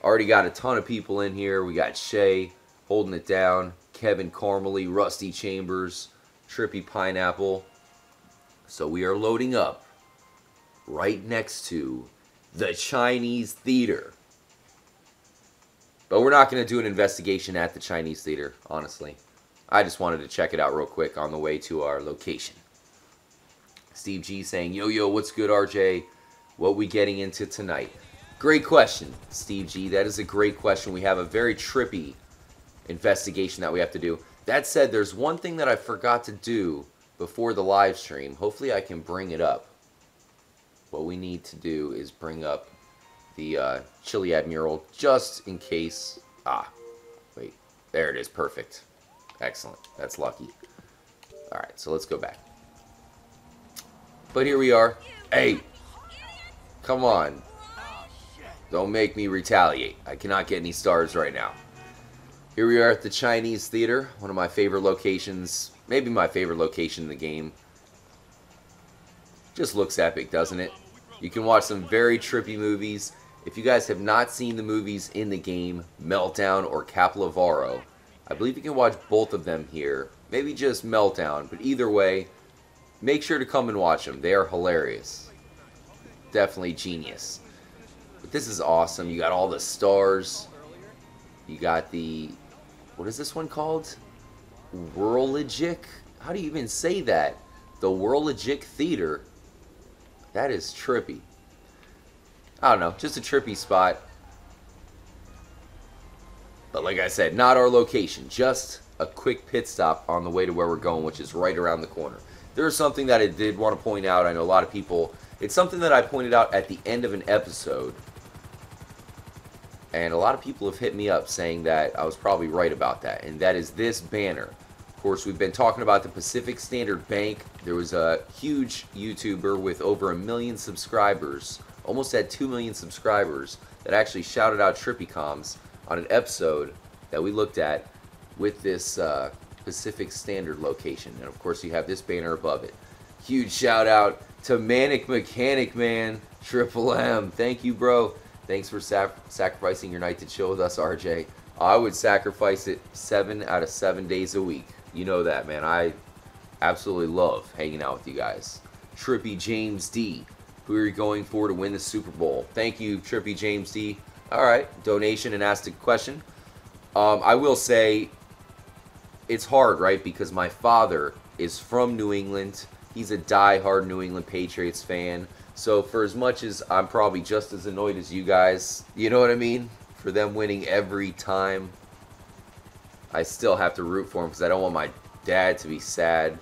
Already got a ton of people in here. We got Shay holding it down, Kevin Carmely, Rusty Chambers, Trippy Pineapple. So we are loading up right next to the Chinese Theater. But we're not going to do an investigation at the Chinese Theater, honestly. I just wanted to check it out real quick on the way to our location. Steve G saying, yo, what's good, RJ? What we getting into tonight? Great question, Steve G. That is a great question. We have a very trippy investigation that we have to do. That said, there's one thing that I forgot to do before the live stream. Hopefully I can bring it up. What we need to do is bring up the Chiliad mural just in case. Wait, there it is. Perfect. Excellent. That's lucky. Alright, so let's go back. But here we are. Hey, come on. Don't make me retaliate. I cannot get any stars right now. Here we are at the Chinese Theater, one of my favorite locations, maybe my favorite location in the game. Just looks epic, doesn't it? You can watch some very trippy movies. If you guys have not seen the movies in the game, Meltdown or Capilavaro, I believe you can watch both of them here. Maybe just Meltdown, but either way, make sure to come and watch them. They are hilarious. Definitely genius. But this is awesome. You got all the stars. You got the... What is this one called? Whirligig? How do you even say that? The Whirligig Theater. That is trippy. I don't know. Just a trippy spot. But like I said, not our location. Just a quick pit stop on the way to where we're going, which is right around the corner. There's something that I did want to point out. I know a lot of people... It's something that I pointed out at the end of an episode. And a lot of people have hit me up saying that I was probably right about that. And that is this banner. Of course, we've been talking about the Pacific Standard Bank. There was a huge YouTuber with over 1 million subscribers. Almost had 2 million subscribers. That actually shouted out TrippyComs on an episode that we looked at with this Pacific Standard location. And of course, you have this banner above it. Huge shout out to Manic Mechanic Man. Triple M. Thank you, bro. Thanks for sacrificing your night to chill with us, RJ. I would sacrifice it 7 out of 7 days a week. You know that, man. I absolutely love hanging out with you guys. Trippy James D. Who are you going for to win the Super Bowl? Thank you, Trippy James D. Alright, donation and asked a question. I will say, it's hard, right? Because my father is from New England. He's a die-hard New England Patriots fan. So for as much as I'm probably just as annoyed as you guys, you know what I mean? For them winning every time, I still have to root for them because I don't want my dad to be sad.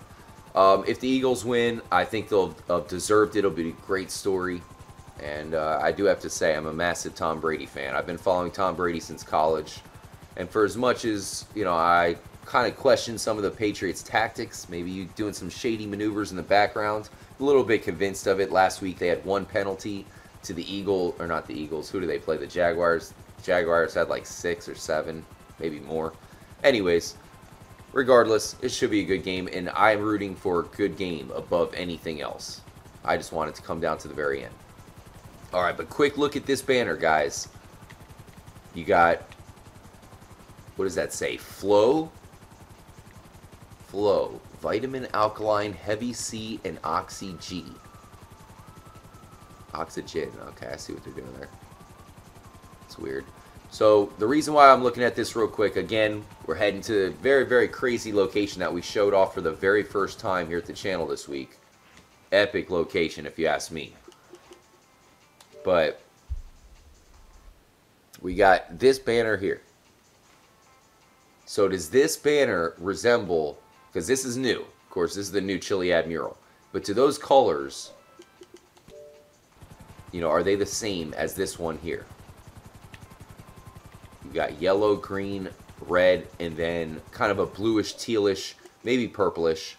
If the Eagles win, I think they'll have deserved it. It'll be a great story. And I do have to say, I'm a massive Tom Brady fan. I've been following Tom Brady since college. And for as much as, you know, I kind of question some of the Patriots' tactics, maybe you doing some shady maneuvers in the background, a little bit convinced of it. Last week they had 1 penalty to the Eagles, or not the Eagles, who do they play? The Jaguars. Jaguars had like 6 or 7, maybe more. Anyways, regardless, it should be a good game, and I'm rooting for a good game above anything else. I just want it to come down to the very end. Alright, but quick look at this banner, guys. You got, what does that say? Flow? Flow. Vitamin, alkaline, heavy C, and oxy G. Oxygen. Okay, I see what they're doing there. It's weird. So, the reason why I'm looking at this real quick, again, we're heading to a very, very crazy location that we showed off for the very first time here at the channel this week. Epic location, if you ask me. But, we got this banner here. So, does this banner resemble... Because this is new. Of course, this is the new Chiliad mural. But to those colors, you know, are they the same as this one here? You got yellow, green, red, and then kind of a bluish, tealish, maybe purplish.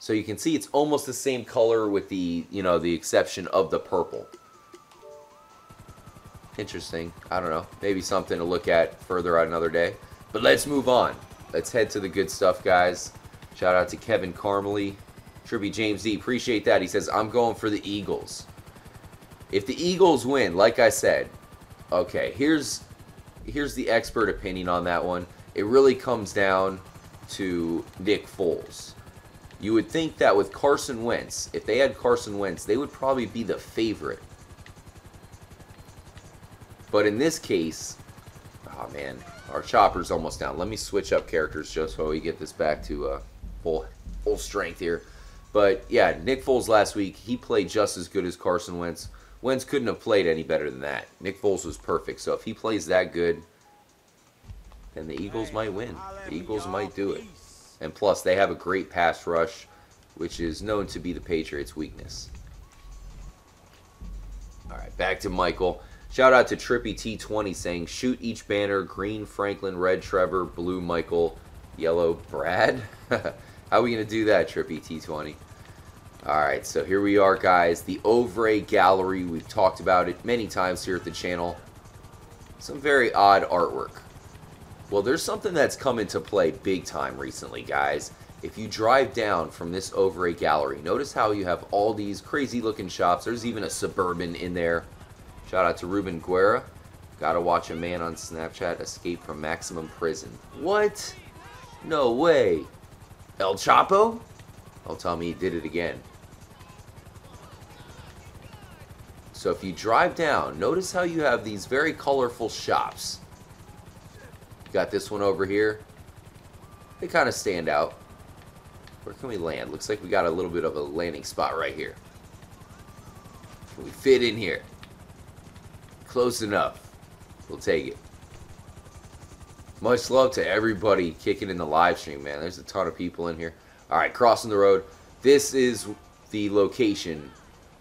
So you can see it's almost the same color with the, you know, the exception of the purple. Interesting. I don't know. Maybe something to look at further on another day. But let's move on. Let's head to the good stuff, guys. Shout out to Kevin Carmely. Trippy James D. Appreciate that. He says, I'm going for the Eagles. If the Eagles win, like I said, okay, here's the expert opinion on that one. It really comes down to Nick Foles. You would think that with Carson Wentz, if they had Carson Wentz, they would probably be the favorite. But in this case, oh man, our chopper's almost down. Let me switch up characters just so we get this back to full strength here. But yeah, Nick Foles last week, he played just as good as Carson Wentz. Wentz couldn't have played any better than that. Nick Foles was perfect. So if he plays that good, then the Eagles might win. The Eagles might do it. And plus, they have a great pass rush, which is known to be the Patriots' weakness. All right, back to Michael. Shout out to Trippy T20 saying, shoot each banner, green Franklin, red Trevor, blue Michael, yellow Brad. How are we going to do that, Trippy T20? All right, so here we are, guys. The Ovray Gallery. We've talked about it many times here at the channel. Some very odd artwork. Well, there's something that's come into play big time recently, guys. If you drive down from this Ovray Gallery, notice how you have all these crazy-looking shops. There's even a Suburban in there. Shout out to Ruben Guerra. Gotta watch a man on Snapchat escape from maximum prison. What? No way. El Chapo? Don't tell me he did it again. So if you drive down, notice how you have these very colorful shops. Got this one over here. They kind of stand out. Where can we land? Looks like we got a little bit of a landing spot right here. Can we fit in here? Close enough. We'll take it. Much love to everybody kicking in the live stream, man. There's a ton of people in here. Alright, crossing the road. This is the location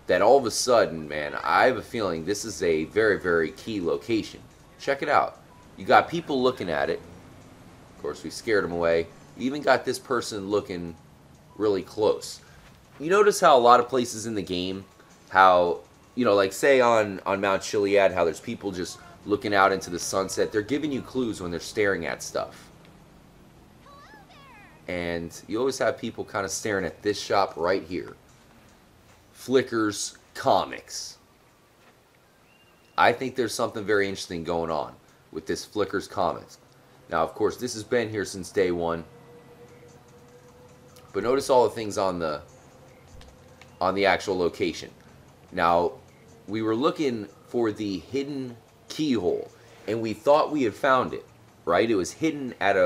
that all of a sudden, man, I have a feeling this is a very, very key location. Check it out. You got people looking at it. Of course, we scared them away. You even got this person looking really close. You notice how a lot of places in the game, how, you know, like say on Mount Chiliad, how there's people just looking out into the sunset. They're giving you clues when they're staring at stuff. And you always have people kind of staring at this shop right here. Flicker's Comics. I think there's something very interesting going on with this Flicker's Comics. Now, of course, this has been here since day one. But notice all the things on the actual location. Now, we were looking for the hidden keyhole, and we thought we had found it, right? It was hidden at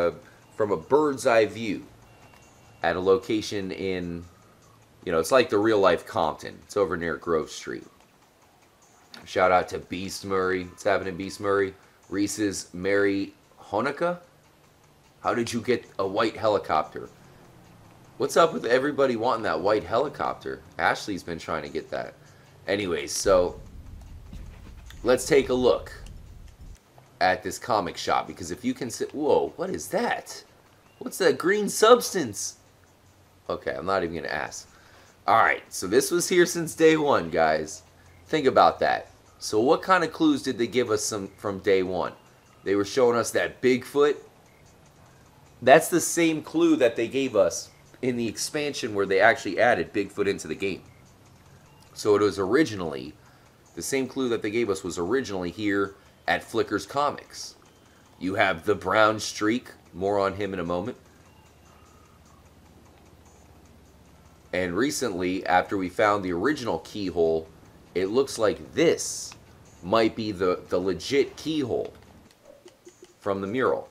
from a bird's eye view at a location in, you know, it's like the real life Compton. It's over near Grove Street. Shout out to Beast Murray. What's happening, Beast Murray? Reese's Mary Honica. How did you get a white helicopter? What's up with everybody wanting that white helicopter? Ashley's been trying to get that. Anyways, so let's take a look at this comic shop, because if you can see, whoa, what is that? What's that green substance? Okay, I'm not even going to ask. Alright, so this was here since day one, guys. Think about that. So what kind of clues did they give us from day one? They were showing us that Bigfoot. That's the same clue that they gave us in the expansion where they actually added Bigfoot into the game. So it was originally, the same clue that they gave us was originally here at Flicker's Comics. You have the brown streak. More on him in a moment. And recently, after we found the original keyhole, it looks like this might be the legit keyhole from the mural.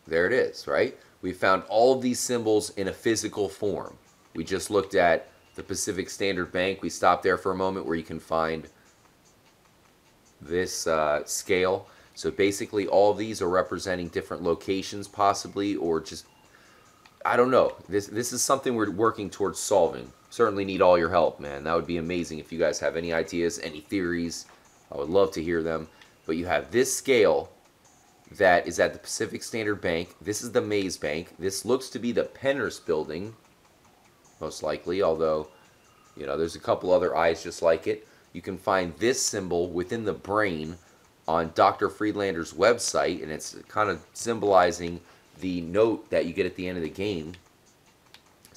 There it is, right? We found all of these symbols in a physical form. We just looked at the Pacific Standard Bank. We stopped there for a moment where you can find this scale. So basically all of these are representing different locations possibly, or just, I don't know. This is something we're working towards solving. Certainly need all your help, man. That would be amazing if you guys have any ideas, any theories. I would love to hear them. But you have this scale that is at the Pacific Standard Bank. This is the Maze Bank. This looks to be the Penner's building, most likely, although, you know, there's a couple other eyes just like it. You can find this symbol within the brain on Dr. Friedlander's website, and it's kind of symbolizing the note that you get at the end of the game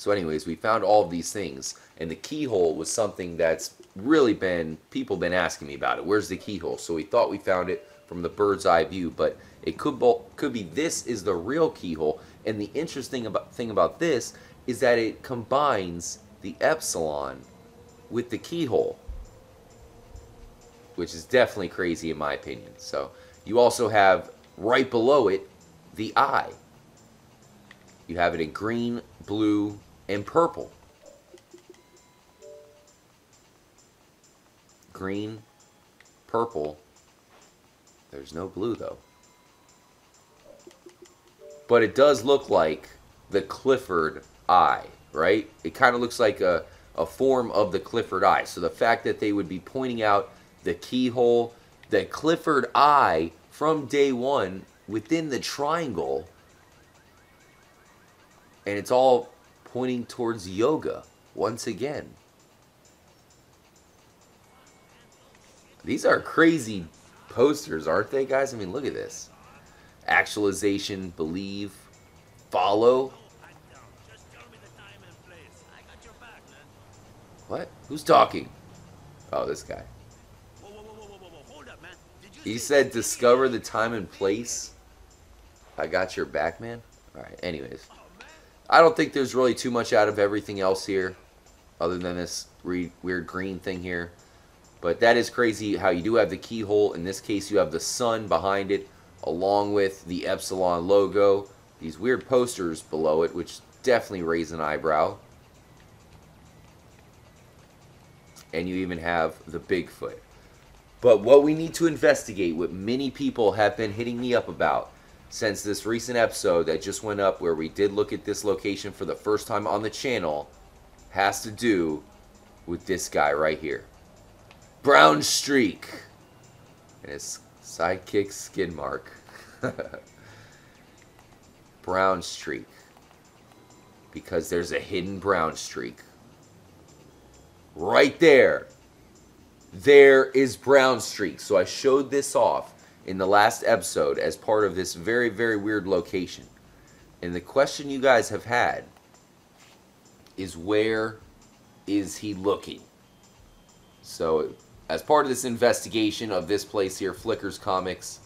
So anyways, we found all of these things, and the keyhole was something that's really people been asking me about it. Where's the keyhole? So we thought we found it from the bird's eye view, but it could be this is the real keyhole. And the interesting thing about this is that it combines the epsilon with the keyhole, which is definitely crazy in my opinion. So you also have right below it the eye. You have it in green, blue, and purple. Green, purple. There's no blue though. But it does look like the Clifford eye, right? It kind of looks like a form of the Clifford eye. So the fact that they would be pointing out the keyhole, the Clifford eye from day one within the triangle, and it's all pointing towards yoga once again. These are crazy posters, aren't they, guys? I mean, look at this. Actualization, believe, follow. What? Who's talking? Oh, this guy. He said discover the time and place. I got your back, man. Alright, anyways. I don't think there's really too much out of everything else here, other than this weird green thing here. But that is crazy how you do have the keyhole. In this case, you have the sun behind it, along with the Epsilon logo. These weird posters below it, which definitely raise an eyebrow. And you even have the Bigfoot. But what we need to investigate, what many people have been hitting me up about since this recent episode that just went up where we did look at this location for the first time on the channel, has to do with this guy right here. Brown streak. And his sidekick skin mark. Brown streak. Because there's a hidden brown streak. Right there. There is brown streak. So I showed this off in the last episode as part of this very, very weird location. And the question you guys have had is, where is he looking? So as part of this investigation of this place here, Flicker's Comics,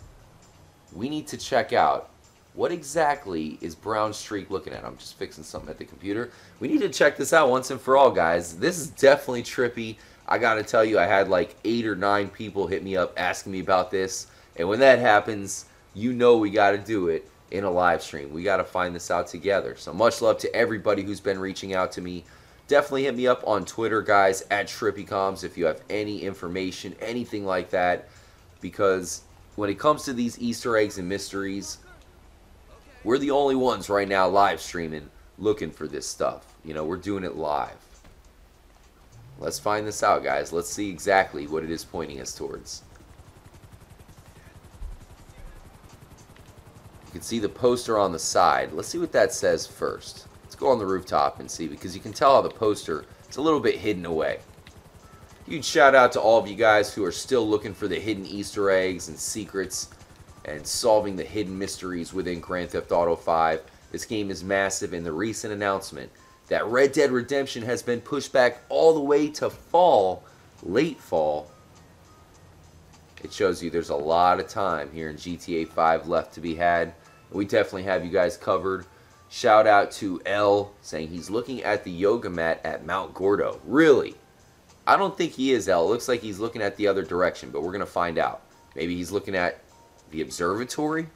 we need to check out what exactly is Brown Streak looking at. I'm just fixing something at the computer. We need to check this out once and for all, guys. This is definitely trippy. I gotta tell you, I had like 8 or 9 people hit me up asking me about this. And when that happens, you know we gotta do it in a live stream. We gotta find this out together. So much love to everybody who's been reaching out to me. Definitely hit me up on Twitter, guys, at TrippyComs, if you have any information, anything like that. Because when it comes to these Easter eggs and mysteries, we're the only ones right now live streaming looking for this stuff. You know, we're doing it live. Let's find this out, guys. Let's see exactly what it is pointing us towards. You can see the poster on the side. Let's see what that says first. Let's go on the rooftop and see, because you can tell how the poster is a little bit hidden away. Huge shout out to all of you guys who are still looking for the hidden Easter eggs and secrets and solving the hidden mysteries within Grand Theft Auto 5. This game is massive, and the recent announcement that Red Dead Redemption has been pushed back all the way to fall, late fall. It shows you there's a lot of time here in GTA 5 left to be had. We definitely have you guys covered. Shout out to L saying he's looking at the yoga mat at Mount Gordo. Really? I don't think he is, L. It looks like he's looking at the other direction, but we're going to find out. Maybe he's looking at the observatory?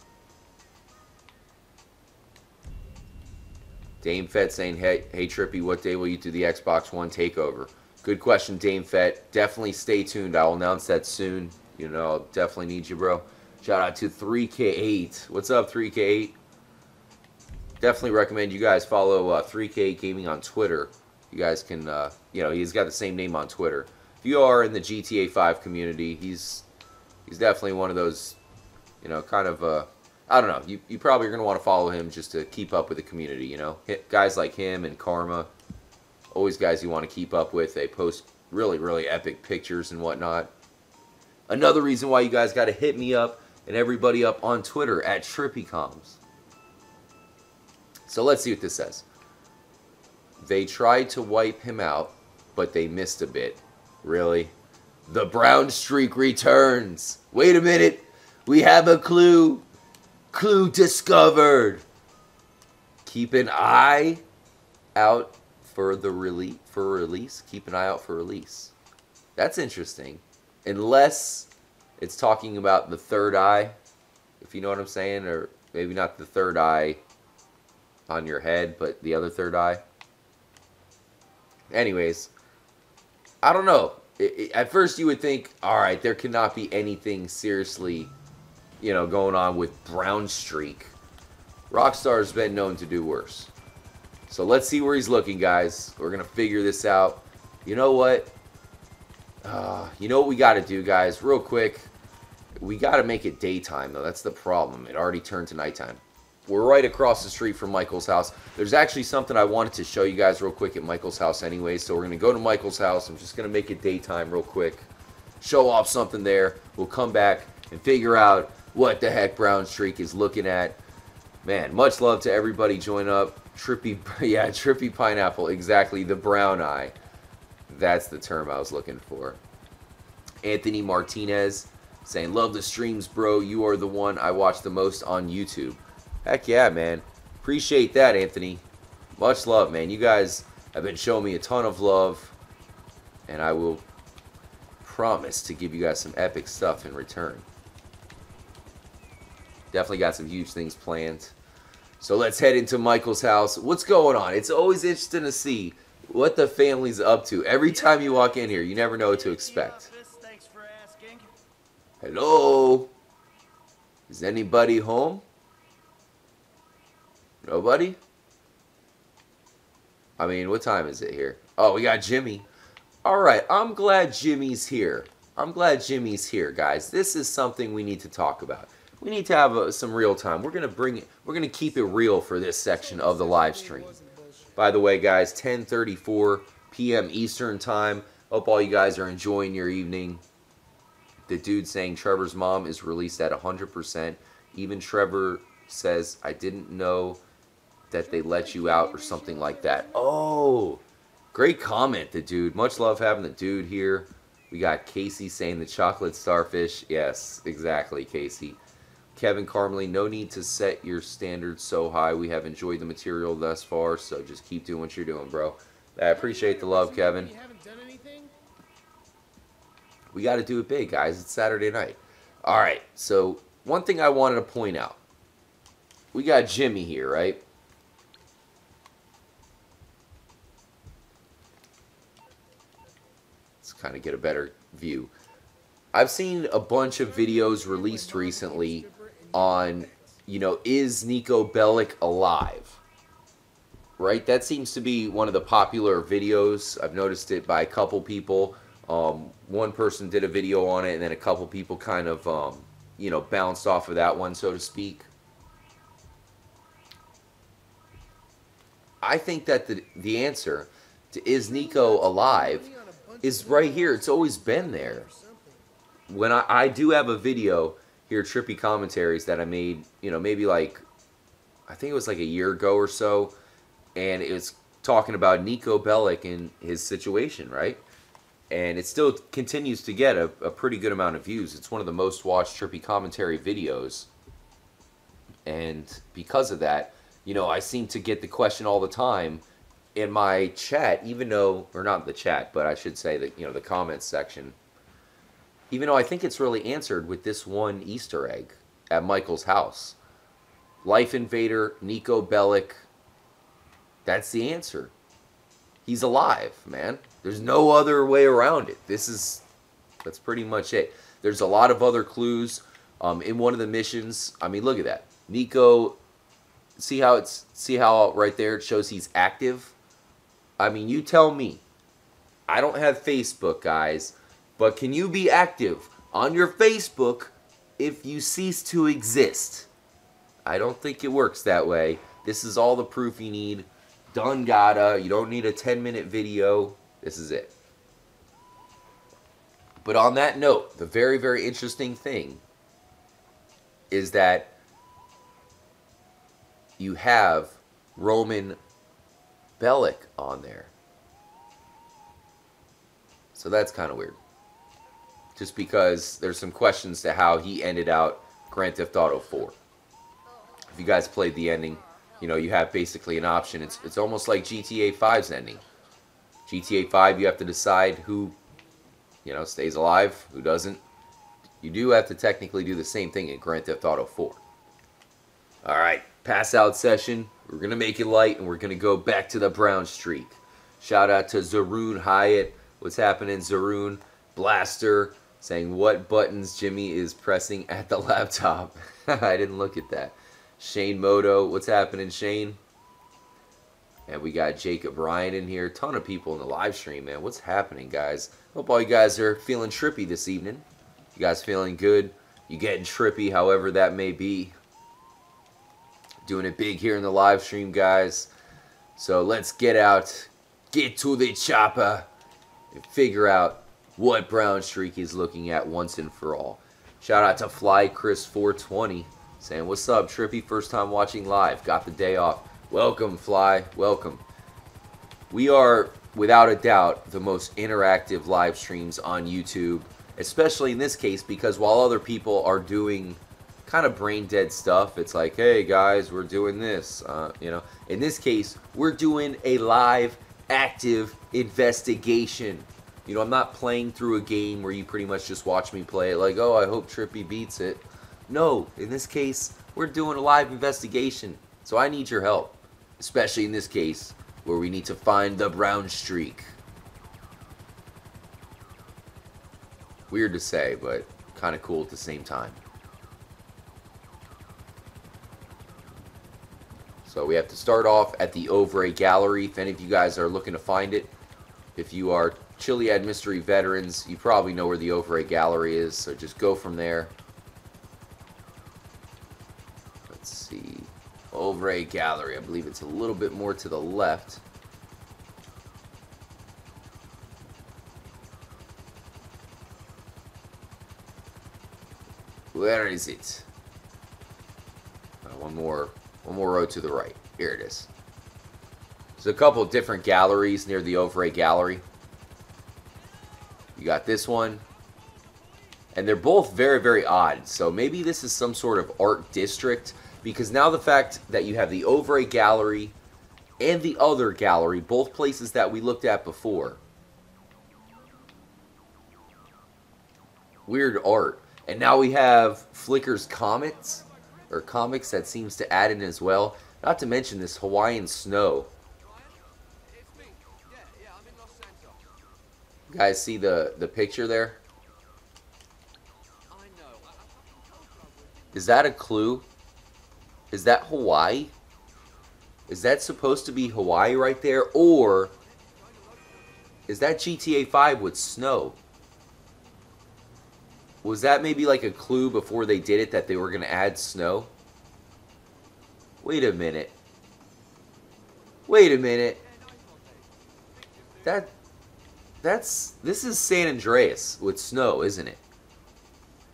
Dame Fett saying, hey Trippy, what day will you do the Xbox One takeover? Good question, Dame Fett. Definitely stay tuned. I'll announce that soon. You know, I'll definitely need you, bro. Shout out to 3K8. What's up, 3K8? Definitely recommend you guys follow 3K8 Gaming on Twitter. You guys can, you know, he's got the same name on Twitter. If you are in the GTA 5 community, he's definitely one of those, you know, kind of, I don't know. You probably are going to want to follow him just to keep up with the community, you know. Guys like him and Karma, always guys you want to keep up with. They post really, really epic pictures and whatnot. Another reason why you guys got to hit me up and everybody up on Twitter at TrippyComs. So let's see what this says. They tried to wipe him out, but they missed a bit. Really? The brown streak returns. Wait a minute. We have a clue. Clue discovered. Keep an eye out for the release. Keep an eye out for release. That's interesting. Unless it's talking about the third eye, if you know what I'm saying, or maybe not the third eye on your head, but the other third eye. Anyways, I don't know. At first you would think, all right, there cannot be anything seriously, you know, going on with Brown Streak. Rockstar's been known to do worse. So let's see where he's looking, guys. We're going to figure this out. You know what? You know what we got to do, guys? Real quick. We got to make it daytime, though. That's the problem. It already turned to nighttime. We're right across the street from Michael's house. There's actually something I wanted to show you guys real quick at Michael's house anyway. So we're going to go to Michael's house. I'm just going to make it daytime real quick. Show off something there. We'll come back and figure out what the heck Brown Streak is looking at. Man, much love to everybody join up. Trippy, yeah, Trippy Pineapple. Exactly, the brown eye. That's the term I was looking for. Anthony Martinez saying, love the streams, bro. You are the one I watch the most on YouTube. Heck yeah, man. Appreciate that, Anthony. Much love, man. You guys have been showing me a ton of love. And I will promise to give you guys some epic stuff in return. Definitely got some huge things planned. So let's head into Michael's house. What's going on? It's always interesting to see what the family's up to. Every time you walk in here, you never know what to expect. Hello? Is anybody home? Nobody? I mean, what time is it here? Oh, we got Jimmy. Alright, I'm glad Jimmy's here. I'm glad Jimmy's here, guys. This is something we need to talk about. We need to have some real time. We're gonna keep it real for this section of the live stream. By the way, guys, 10:34 p.m. Eastern time. Hope all you guys are enjoying your evening. The dude saying Trevor's mom is released at 100%. Even Trevor says, I didn't know that they let you out or something like that. Oh, great comment, the dude. Much love having the dude here. We got Casey saying the chocolate starfish. Yes, exactly, Casey. Kevin Carmely, no need to set your standards so high. We have enjoyed the material thus far, so just keep doing what you're doing, bro. I appreciate the love, Kevin. We got to do it big, guys. It's Saturday night. All right, so one thing I wanted to point out. We got Jimmy here, right? Let's kind of get a better view. I've seen a bunch of videos released recently on, you know, is Nico Bellic alive? Right? That seems to be one of the popular videos. I've noticed it by a couple people. One person did a video on it, and then a couple people kind of, you know, bounced off of that one, so to speak. I think that the answer to is Nico alive is right here. It's always been there. When I do have a video here, Trippy Commentaries, that I made, you know, maybe like, I think it was like a year ago or so, and it was talking about Nico Bellic and his situation, right? And it still continues to get a pretty good amount of views. It's one of the most watched Trippy Commentary videos. And because of that, you know, I seem to get the question all the time in my chat, even though, or not the chat, but I should say that, you know, the comments section. Even though I think it's really answered with this one Easter egg at Michael's house. Life Invader, Nico Bellic. That's the answer. He's alive, man. There's no other way around it. That's pretty much it. There's a lot of other clues in one of the missions. I mean, look at that. Nico, see how right there it shows he's active? I mean, you tell me. I don't have Facebook, guys. But can you be active on your Facebook if you cease to exist? I don't think it works that way. This is all the proof you need. Done gotta. You don't need a 10-minute video. This is it. But on that note, the very, very interesting thing is that you have Roman Bellic on there. So that's kind of weird. Just because there's some questions to how he ended out Grand Theft Auto 4. If you guys played the ending, you know, you have basically an option. It's almost like GTA 5's ending. GTA 5, you have to decide who, you know, stays alive, who doesn't. You do have to technically do the same thing in Grand Theft Auto 4. Alright, pass out session. We're going to make it light, and we're going to go back to the brown streak. Shout out to Zaroon Hyatt. What's happening, Zaroon? Blaster saying what buttons Jimmy is pressing at the laptop. I didn't look at that. Shane Moto, what's happening, Shane? And we got Jacob Ryan in here. Ton of people in the live stream, man. What's happening, guys? Hope all you guys are feeling trippy this evening. You guys feeling good? You getting trippy, however that may be. Doing it big here in the live stream, guys. So let's get out, get to the chopper, and figure out what Brown Streak is looking at once and for all. Shout out to Fly Chris 420 saying, what's up, Trippy? First time watching live. Got the day off. Welcome, Fly. Welcome. We are, without a doubt, the most interactive live streams on YouTube, especially in this case because while other people are doing kind of brain dead stuff, it's like, hey guys, we're doing this. You know, in this case, we're doing a live, active investigation. You know, I'm not playing through a game where you pretty much just watch me play it like, oh, I hope Trippy beats it. No, in this case, we're doing a live investigation. So I need your help, especially in this case where we need to find the brown streak. Weird to say, but kind of cool at the same time. So we have to start off at the Ovray Gallery. If any of you guys are looking to find it, if you are Chiliad Mystery veterans, you probably know where the Ovray Gallery is, so just go from there. Let's see. Ovray Gallery. I believe it's a little bit more to the left. Where is it? One more row to the right. Here it is. There's a couple of different galleries near the Ovray Gallery. You got this one. And they're both very, very odd. So maybe this is some sort of art district. Because now the fact that you have the Ovray Gallery and the other gallery, both places that we looked at before. Weird art. And now we have Flicker's Comets, or comics that seems to add in as well. Not to mention this Hawaiian snow. You guys see the picture there? Is that a clue? Is that Hawaii? Is that supposed to be Hawaii right there? Or is that GTA 5 with snow? Was that maybe like a clue before they did it that they were going to add snow? Wait a minute. Wait a minute. This is San Andreas with snow, isn't it?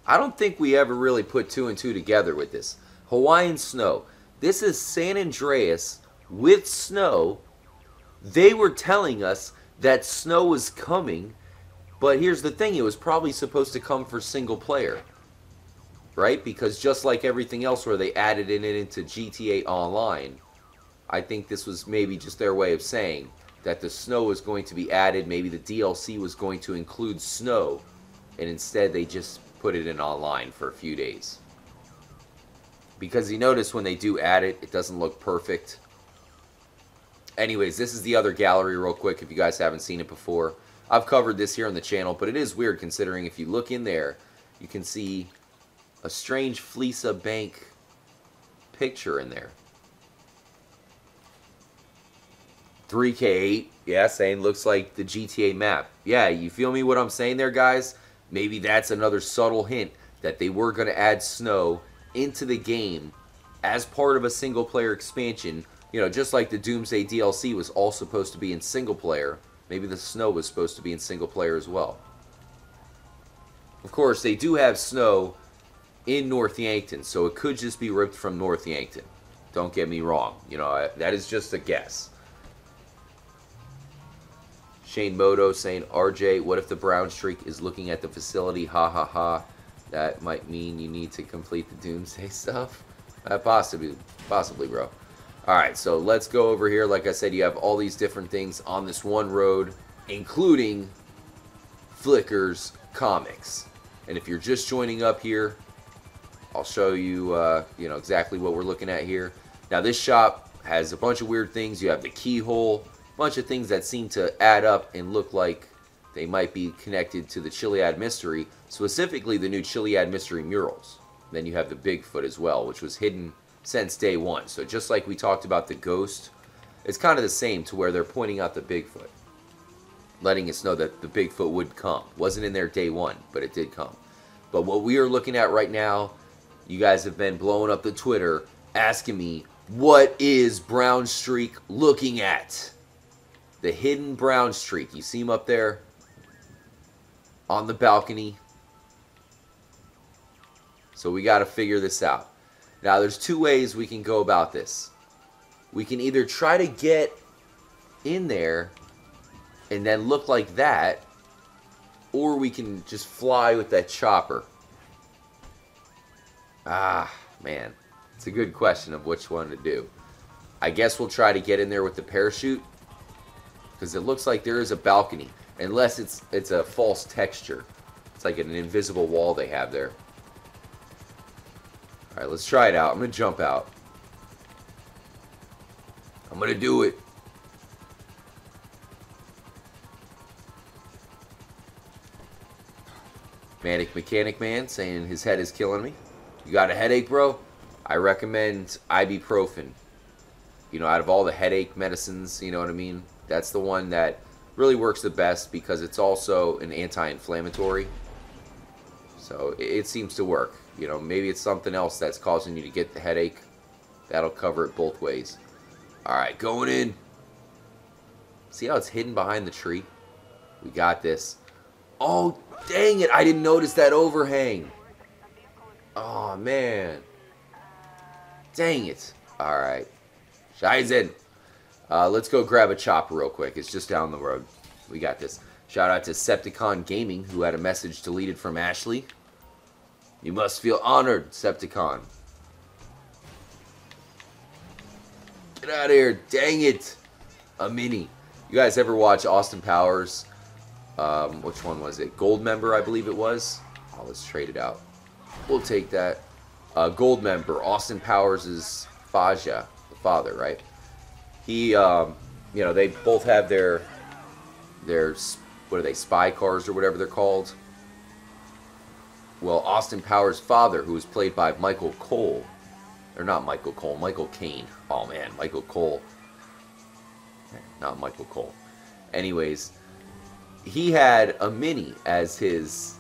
I don't think we ever really put two and two together with this. Hawaiian snow. This is San Andreas with snow. They were telling us that snow was coming. But here's the thing, it was probably supposed to come for single player, right? Because just like everything else where they added it into GTA Online, I think this was maybe just their way of saying that the snow was going to be added, maybe the DLC was going to include snow, and instead they just put it in online for a few days. Because you notice when they do add it, it doesn't look perfect. Anyways, this is the other gallery real quick if you guys haven't seen it before. I've covered this here on the channel, but it is weird considering if you look in there, you can see a strange Fleesa Bank picture in there. 3K8, yeah, saying looks like the GTA map. Yeah, you feel me what I'm saying there, guys? Maybe that's another subtle hint that they were going to add snow into the game as part of a single-player expansion. You know, just like the Doomsday DLC was all supposed to be in single-player. Maybe the snow was supposed to be in single player as well. Of course, they do have snow in North Yankton, so it could just be ripped from North Yankton. Don't get me wrong. You know, that is just a guess. Shane Moto saying, RJ, what if the brown streak is looking at the facility? Ha ha ha. That might mean you need to complete the doomsday stuff. Possibly, bro. Alright, so let's go over here. Like I said, you have all these different things on this one road, including Flicker's Comics. And if you're just joining up here, I'll show you, you know, exactly what we're looking at here. Now, this shop has a bunch of weird things. You have the keyhole, a bunch of things that seem to add up and look like they might be connected to the Chiliad Mystery, specifically the new Chiliad Mystery murals. Then you have the Bigfoot as well, which was hidden since day one. So just like we talked about the ghost, it's kind of the same to where they're pointing out the Bigfoot, letting us know that the Bigfoot would come. Wasn't in there day one, but it did come. But what we are looking at right now, you guys have been blowing up the Twitter asking me, what is Brown Streak looking at? The hidden brown streak. You see him up there on the balcony. So we got to figure this out. Now, there's two ways we can go about this. We can either try to get in there and then look like that, or we can just fly with that chopper. Ah, man. It's a good question of which one to do. I guess we'll try to get in there with the parachute, because it looks like there is a balcony, unless it's a false texture. It's like an invisible wall they have there. Alright, let's try it out. I'm going to jump out. I'm going to do it. Manic Mechanic Man saying his head is killing me. You got a headache, bro? I recommend ibuprofen. You know, out of all the headache medicines, you know what I mean? That's the one that really works the best because it's also an anti-inflammatory. So it seems to work. You know, maybe it's something else that's causing you to get the headache. That'll cover it both ways. Alright, going in. See how it's hidden behind the tree? We got this. Oh, dang it. I didn't notice that overhang. Oh, man. Dang it. Alright. Scheißen. Let's go grab a chopper real quick. It's just down the road. We got this. Shout out to Septicon Gaming, who had a message deleted from Ashley. You must feel honored, Septicon. Get out of here. Dang it. A mini. You guys ever watch Austin Powers? Which one was it? Gold Member, I believe it was. Oh, let's trade it out. We'll take that. Gold Member. Austin Powers is Faja, the father, right? He, you know, they both have their, what are they, spy cars or whatever they're called. Well, Austin Powers' father, who was played by Michael Cole, or not Michael Cole, Michael Caine. Oh man, Michael Cole. Not Michael Cole. Anyways, he had a Mini as his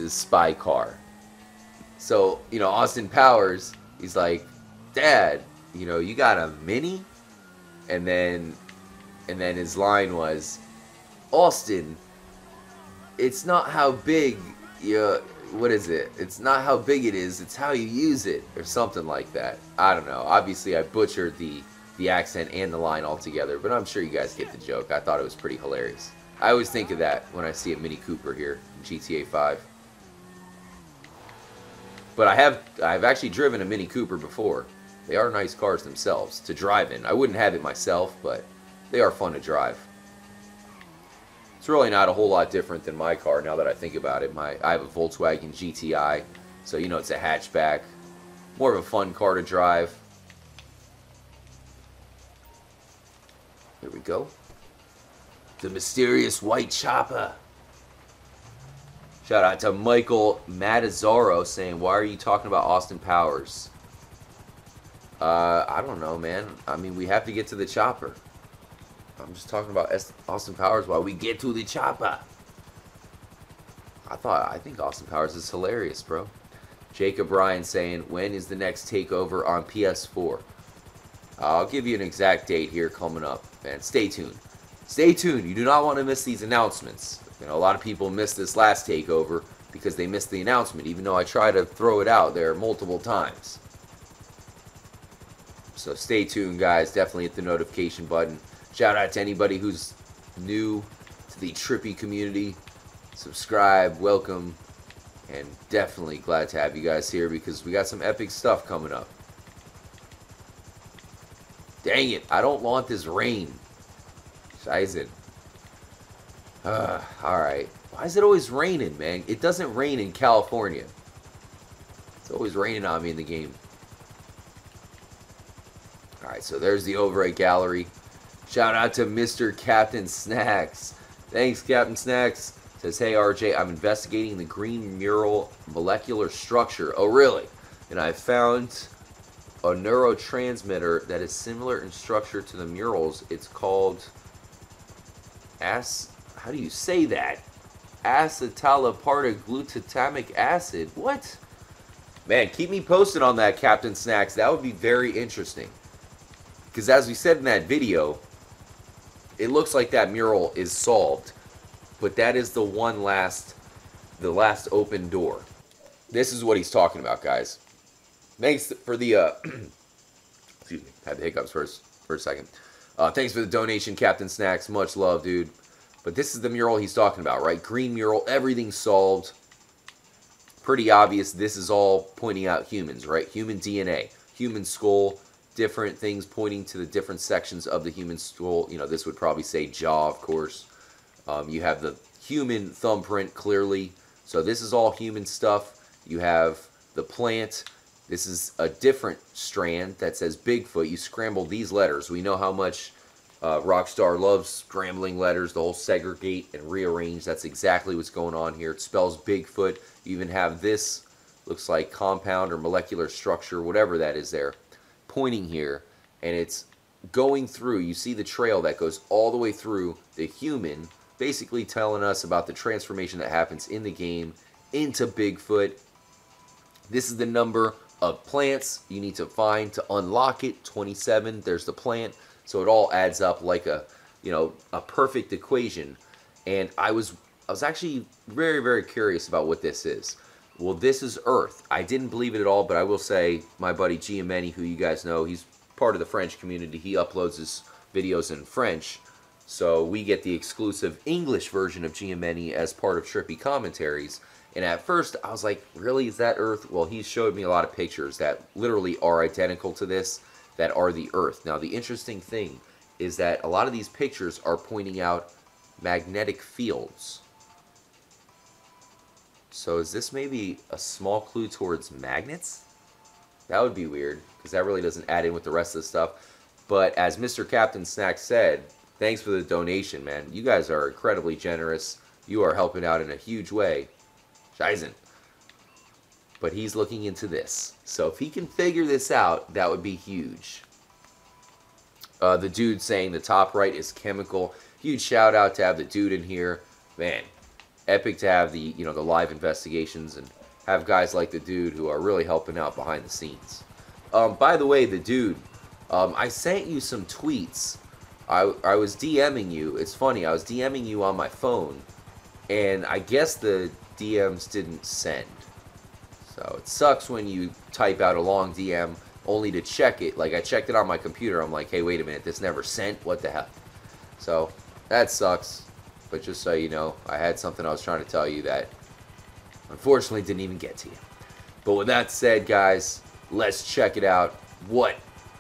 spy car. So, you know, Austin Powers, he's like, Dad, you know, you got a Mini? And then his line was, Austin, it's not how big what is it? It's not how big it is, it's how you use it, or something like that. I don't know. Obviously, I butchered the accent and the line altogether, but I'm sure you guys get the joke. I thought it was pretty hilarious. I always think of that when I see a Mini Cooper here in GTA 5. But I've actually driven a Mini Cooper before. They are nice cars themselves to drive in. I wouldn't have it myself, but they are fun to drive. It's really not a whole lot different than my car now that I think about it. I have a Volkswagen GTI, so you know it's a hatchback. More of a fun car to drive. Here we go. The mysterious white chopper. Shout out to Michael Matazzaro saying, why are you talking about Austin Powers? I don't know, man. I mean, we have to get to the chopper. I'm just talking about Austin Powers while we get to the chopper. I think Austin Powers is hilarious, bro. Jacob Ryan saying, when is the next takeover on PS4? I'll give you an exact date here coming up, man. Stay tuned. Stay tuned. You do not want to miss these announcements. You know, a lot of people missed this last takeover because they missed the announcement, even though I try to throw it out there multiple times. So stay tuned, guys. Definitely hit the notification button. Shout out to anybody who's new to the Trippy community. Subscribe, welcome, and definitely glad to have you guys here because we got some epic stuff coming up. Dang it, I don't want this rain. Scheiße. Alright. Why is it always raining, man? It doesn't rain in California. It's always raining on me in the game. Alright, so there's the overwrite gallery. Shout out to Mr. Captain Snacks. Thanks, Captain Snacks. Says, hey, RJ, I'm investigating the green mural molecular structure. Oh, really? And I found a neurotransmitter that is similar in structure to the murals. It's called how do you say that? Acetylpartiglutamic acid. What? Man, keep me posted on that, Captain Snacks. That would be very interesting. Because as we said in that video, it looks like that mural is solved. But that is the last open door. This is what he's talking about, guys. Thanks for the, excuse me, had the hiccups for a second. Thanks for the donation, Captain Snacks. Much love, dude. But this is the mural he's talking about, right? Green mural, everything's solved. Pretty obvious, this is all pointing out humans, right? Human DNA, human skull, different things pointing to the different sections of the human skull. You know, this would probably say jaw, of course. You have the human thumbprint, clearly. So this is all human stuff. You have the plant. This is a different strand that says Bigfoot. You scramble these letters. We know how much Rockstar loves scrambling letters. The whole segregate and rearrange. That's exactly what's going on here. It spells Bigfoot. You even have this, looks like compound or molecular structure, whatever that is there, pointing here. And it's going through. You see the trail that goes all the way through the human, basically telling us about the transformation that happens in the game into Bigfoot. This is the number of plants you need to find to unlock it. 27. There's the plant. So it all adds up like a perfect equation. And I was actually very, very curious about what this is. Well, this is Earth. I didn't believe it at all, but I will say my buddy Giameni, who you guys know, he's part of the French community. He uploads his videos in French. So we get the exclusive English version of Giameni as part of Trippy commentaries. And at first, I was like, really, is that Earth? Well, he showed me a lot of pictures that literally are identical to this, that are the Earth. Now, the interesting thing is that a lot of these pictures are pointing out magnetic fields. So is this maybe a small clue towards magnets? That would be weird, because that really doesn't add in with the rest of the stuff. But as Mr. Captain Snack said, thanks for the donation, man. You guys are incredibly generous. You are helping out in a huge way. Scheißen. But he's looking into this. So if he can figure this out, that would be huge. The dude saying the top right is chemical. Huge shout out to have the dude in here. Man, epic to have the the live investigations and have guys like the dude who are really helping out behind the scenes. By the way, the dude, I sent you some tweets. I was DMing you. It's funny, I was DMing you on my phone, and I guess the DMs didn't send. So it sucks when you type out a long DM only to check it. Like, I checked it on my computer. I'm like, hey, wait a minute, this never sent? What the hell? So that sucks. But just so you know, I had something I was trying to tell you that unfortunately didn't even get to you. But with that said, guys, let's check it out. What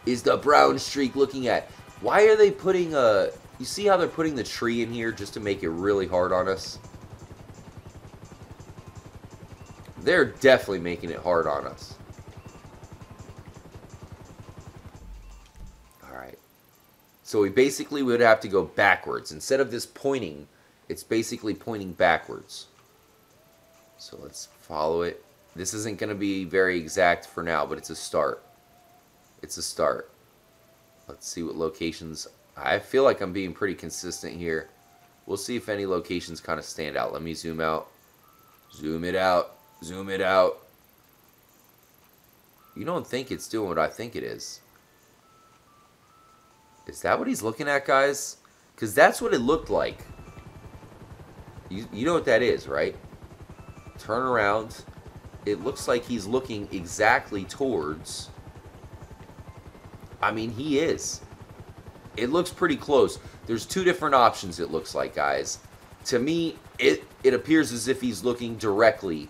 is the brown streak looking at? Why are they putting you see how they're putting the tree in here just to make it really hard on us? They're definitely making it hard on us. Alright. So we basically would have to go backwards. Instead of this pointing, it's basically pointing backwards. So let's follow it. This isn't going to be very exact for now, but it's a start. It's a start. Let's see what locations. I feel like I'm being pretty consistent here. We'll see if any locations kind of stand out. Let me zoom out. Zoom it out. Zoom it out. You don't think it's doing what I think it is. Is that what he's looking at, guys? Because that's what it looked like. You know what that is, right? Turn around. It looks like he's looking exactly towards... I mean, he is. It looks pretty close. There's two different options, it looks like, guys. To me, it appears as if he's looking directly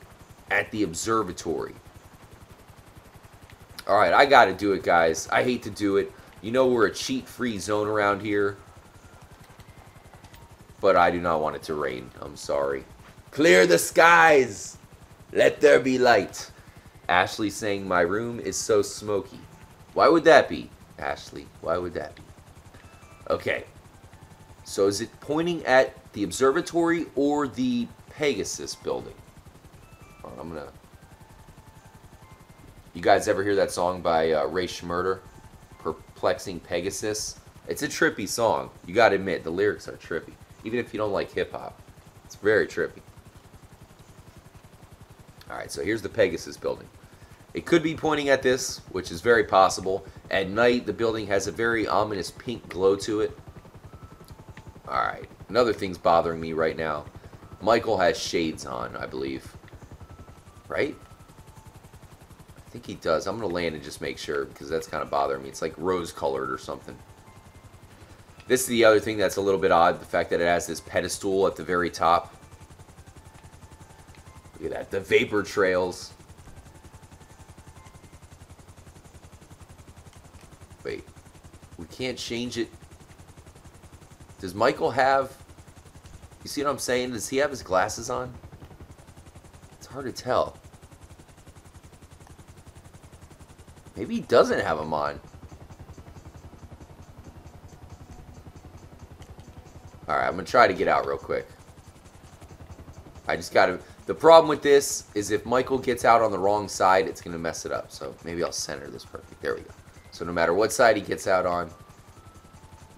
at the observatory. Alright, I gotta do it, guys. I hate to do it. You know we're a cheat-free zone around here. But I do not want it to rain. I'm sorry. Clear the skies! Let there be light. Ashley saying my room is so smoky. Why would that be, Ashley? Why would that be? Okay. So is it pointing at the observatory or the Pegasus building? I'm gonna... You guys ever hear that song by Ray Schmurder? Perplexing Pegasus? It's a trippy song. You gotta admit, the lyrics are trippy. Even if you don't like hip-hop. It's very trippy. Alright, so here's the Pegasus building. It could be pointing at this, which is very possible. At night, the building has a very ominous pink glow to it. Alright, another thing's bothering me right now. Michael has shades on, I believe. Right? I think he does. I'm going to land and just make sure, because that's kind of bothering me. It's like rose-colored or something. This is the other thing that's a little bit odd, the fact that it has this pedestal at the very top. Look at that, the vapor trails. Wait, we can't change it. Does Michael have... You see what I'm saying? Does he have his glasses on? It's hard to tell. Maybe he doesn't have them on. Alright, I'm going to try to get out real quick. I just got to... The problem with this is if Michael gets out on the wrong side, it's going to mess it up. So maybe I'll center this perfect. There we go. So no matter what side he gets out on,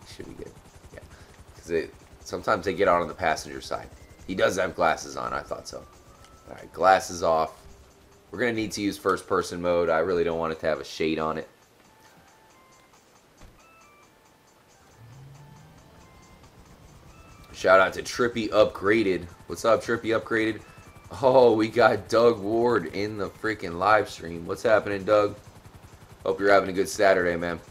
he should be good. Yeah. Because sometimes they get out on the passenger side. He does have glasses on. I thought so. Alright, glasses off. We're going to need to use first person mode. I really don't want it to have a shade on it. Shout out to Trippy Upgraded. What's up, Trippy Upgraded? Oh, we got Doug Ward in the freaking live stream. What's happening, Doug? Hope you're having a good Saturday, man.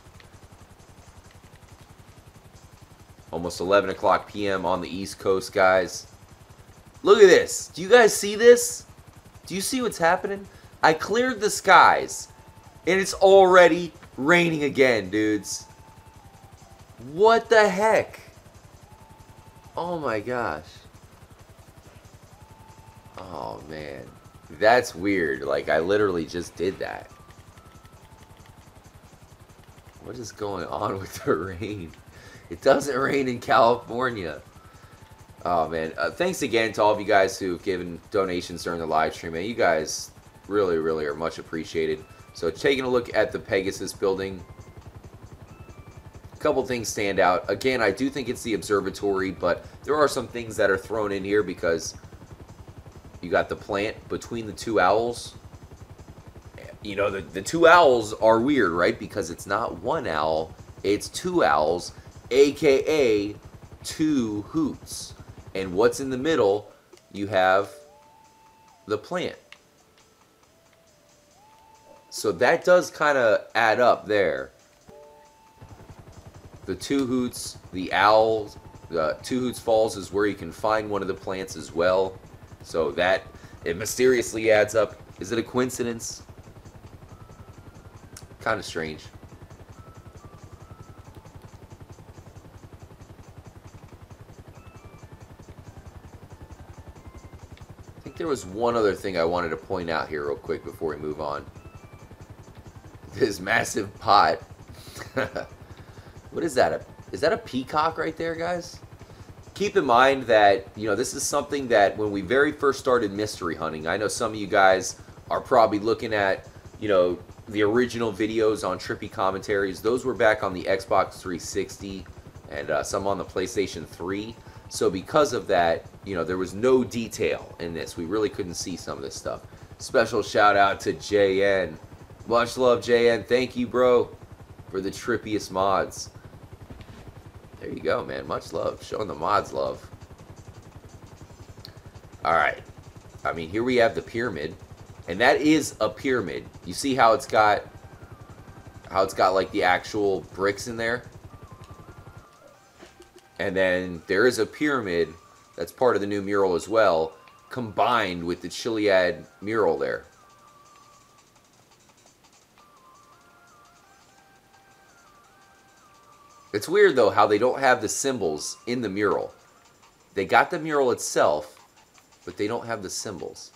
Almost 11 o'clock p.m. on the East Coast, guys. Look at this. Do you guys see this? Do you see what's happening? I cleared the skies, and it's already raining again, dudes. What the heck? Oh my gosh. Oh man. That's weird. Like, I literally just did that. What is going on with the rain? It doesn't rain in California. Oh man. Thanks again to all of you guys who've given donations during the live stream. Man, you guys really, really are much appreciated. So taking a look at the Pegasus building. Couple things stand out. Again, I do think it's the observatory, but there are some things that are thrown in here because you got the plant between the two owls. You know, the two owls are weird, right? Because it's not one owl, it's two owls, aka two hoots. And what's in the middle? You have the plant. So that does kind of add up there. The two hoots, the owls, the two hoots falls is where you can find one of the plants as well. So that, it mysteriously adds up. Is it a coincidence? Kind of strange. I think there was one other thing I wanted to point out here real quick before we move on. This massive pot. What is that? Is that a peacock right there, guys? Keep in mind that, you know, this is something that when we very first started mystery hunting, I know some of you guys are probably looking at, you know, the original videos on Trippy Commentaries. Those were back on the Xbox 360 and some on the PlayStation 3. So because of that, you know, there was no detail in this. We really couldn't see some of this stuff. Special shout out to JN. Much love, JN. Thank you, bro, for the trippiest mods. There you go, man. Much love. Showing the mods love. Alright. I mean, here we have the pyramid. And that is a pyramid. You see how it's got like the actual bricks in there? And then there is a pyramid That's part of the new mural as well, combined with the Chiliad mural there. It's weird, though, how they don't have the symbols in the mural. They got the mural itself, but they don't have the symbols.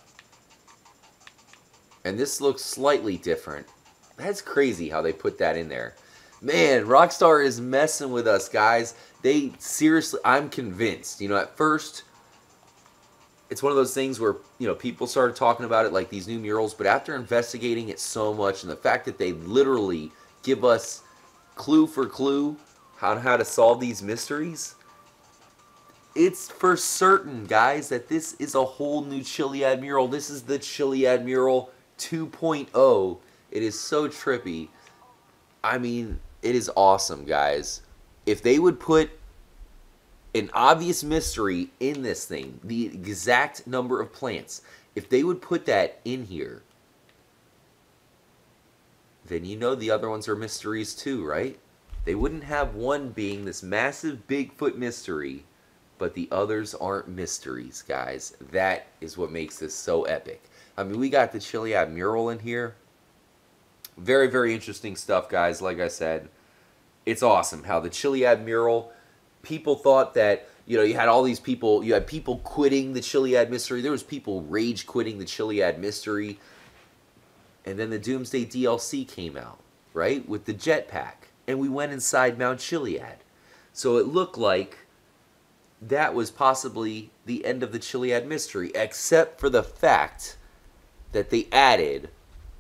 And this looks slightly different. That's crazy how they put that in there. Man, Rockstar is messing with us, guys. They seriously, I'm convinced. You know, at first, it's one of those things where, you know, people started talking about it like these new murals, but after investigating it so much and the fact that they literally give us clue for clue on how to solve these mysteries, it's for certain, guys, that this is a whole new Chiliad mural. This is the Chiliad mural 2.0. It is so trippy. I mean, it is awesome, guys. If they would put an obvious mystery in this thing, the exact number of plants, if they would put that in here, then you know the other ones are mysteries too, right? They wouldn't have one being this massive Bigfoot mystery, but the others aren't mysteries, guys. That is what makes this so epic. I mean, we got the Chiliad mural in here. Very, very interesting stuff, guys. Like I said, it's awesome how the Chiliad mural, people thought that, you know, you had all these people, you had people quitting the Chiliad mystery. There was people rage quitting the Chiliad mystery. And then the Doomsday DLC came out, right, with the jetpack. And we went inside Mount Chiliad. So it looked like that was possibly the end of the Chiliad mystery, except for the fact that they added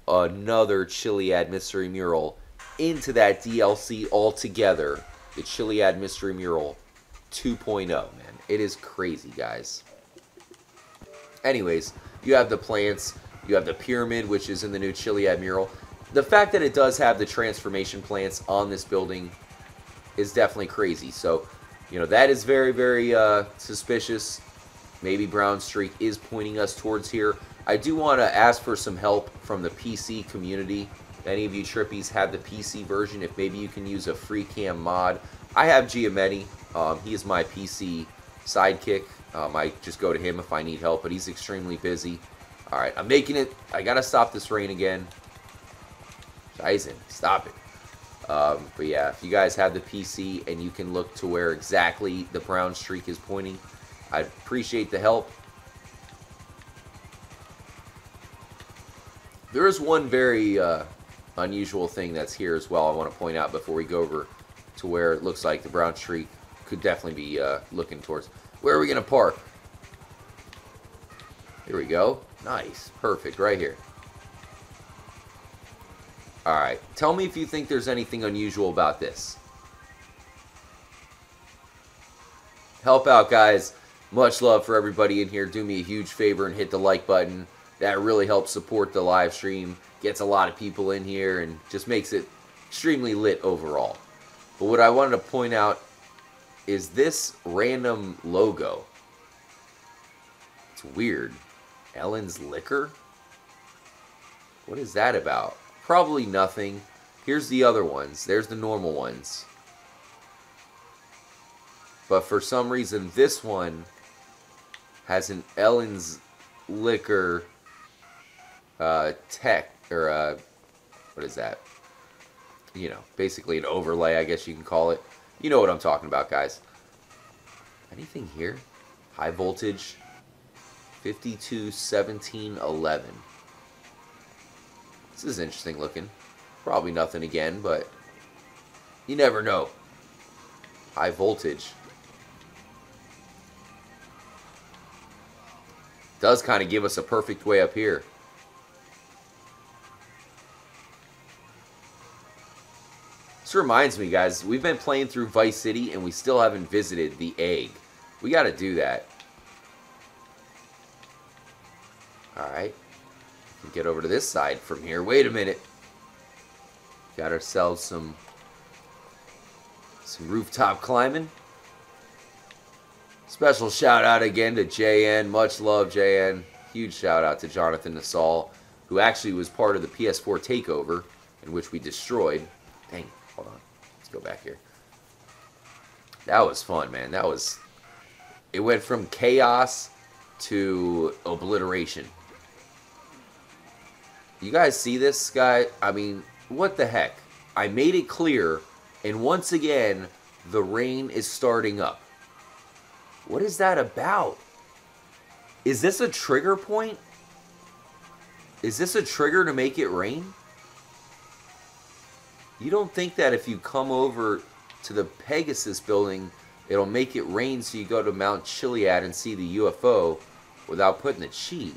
another Chiliad mystery mural into that DLC altogether. The Chiliad mystery mural 2.0, man. It is crazy, guys. Anyways, you have the plants, you have the pyramid, which is in the new Chiliad mural. The fact that it does have the transformation plants on this building is definitely crazy. So, you know, that is very, very suspicious. Maybe Brown Streak is pointing us towards here. I do want to ask for some help from the PC community. If any of you trippies have the PC version, if maybe you can use a free cam mod. I have Giametti. He is my PC sidekick. I just go to him if I need help, but he's extremely busy. All right, I'm making it. I got to stop this rain again. Scheiße, stop it. But yeah, if you guys have the PC and you can look to where exactly the brown streak is pointing, I'd appreciate the help. There is one very unusual thing that's here as well I want to point out before we go over to where it looks like the brown streak could definitely be looking towards. Where are we going to park? Here we go. Nice. Perfect. Right here. Alright, tell me if you think there's anything unusual about this. Help out, guys. Much love for everybody in here. Do me a huge favor and hit the like button. That really helps support the live stream. Gets a lot of people in here and just makes it extremely lit overall. But what I wanted to point out is this random logo. It's weird. Ellen's Liquor? What is that about? Probably nothing. Here's the other ones. There's the normal ones. But for some reason, this one has an Ellen's Liquor tech, or what is that? You know, basically an overlay, I guess you can call it. You know what I'm talking about, guys. Anything here? High voltage, 521711. This is interesting looking. Probably nothing again, but you never know. High voltage. Does kind of give us a perfect way up here. This reminds me, guys, we've been playing through Vice City and we still haven't visited the egg. We got to do that. Alright. Get over to this side from here. Wait a minute. Got ourselves some rooftop climbing. Special shout out again to JN. Much love, JN. Huge shout out to Jonathan Nassau, who actually was part of the PS4 takeover, in which we destroyed. Dang, hold on. Let's go back here. That was fun, man. That was It went from chaos to obliteration. You guys see this, guy? I mean, what the heck? I made it clear, and once again, the rain is starting up. What is that about? Is this a trigger point? Is this a trigger to make it rain? You don't think that if you come over to the Pegasus building, it'll make it rain so you go to Mount Chiliad and see the UFO without putting the cheat?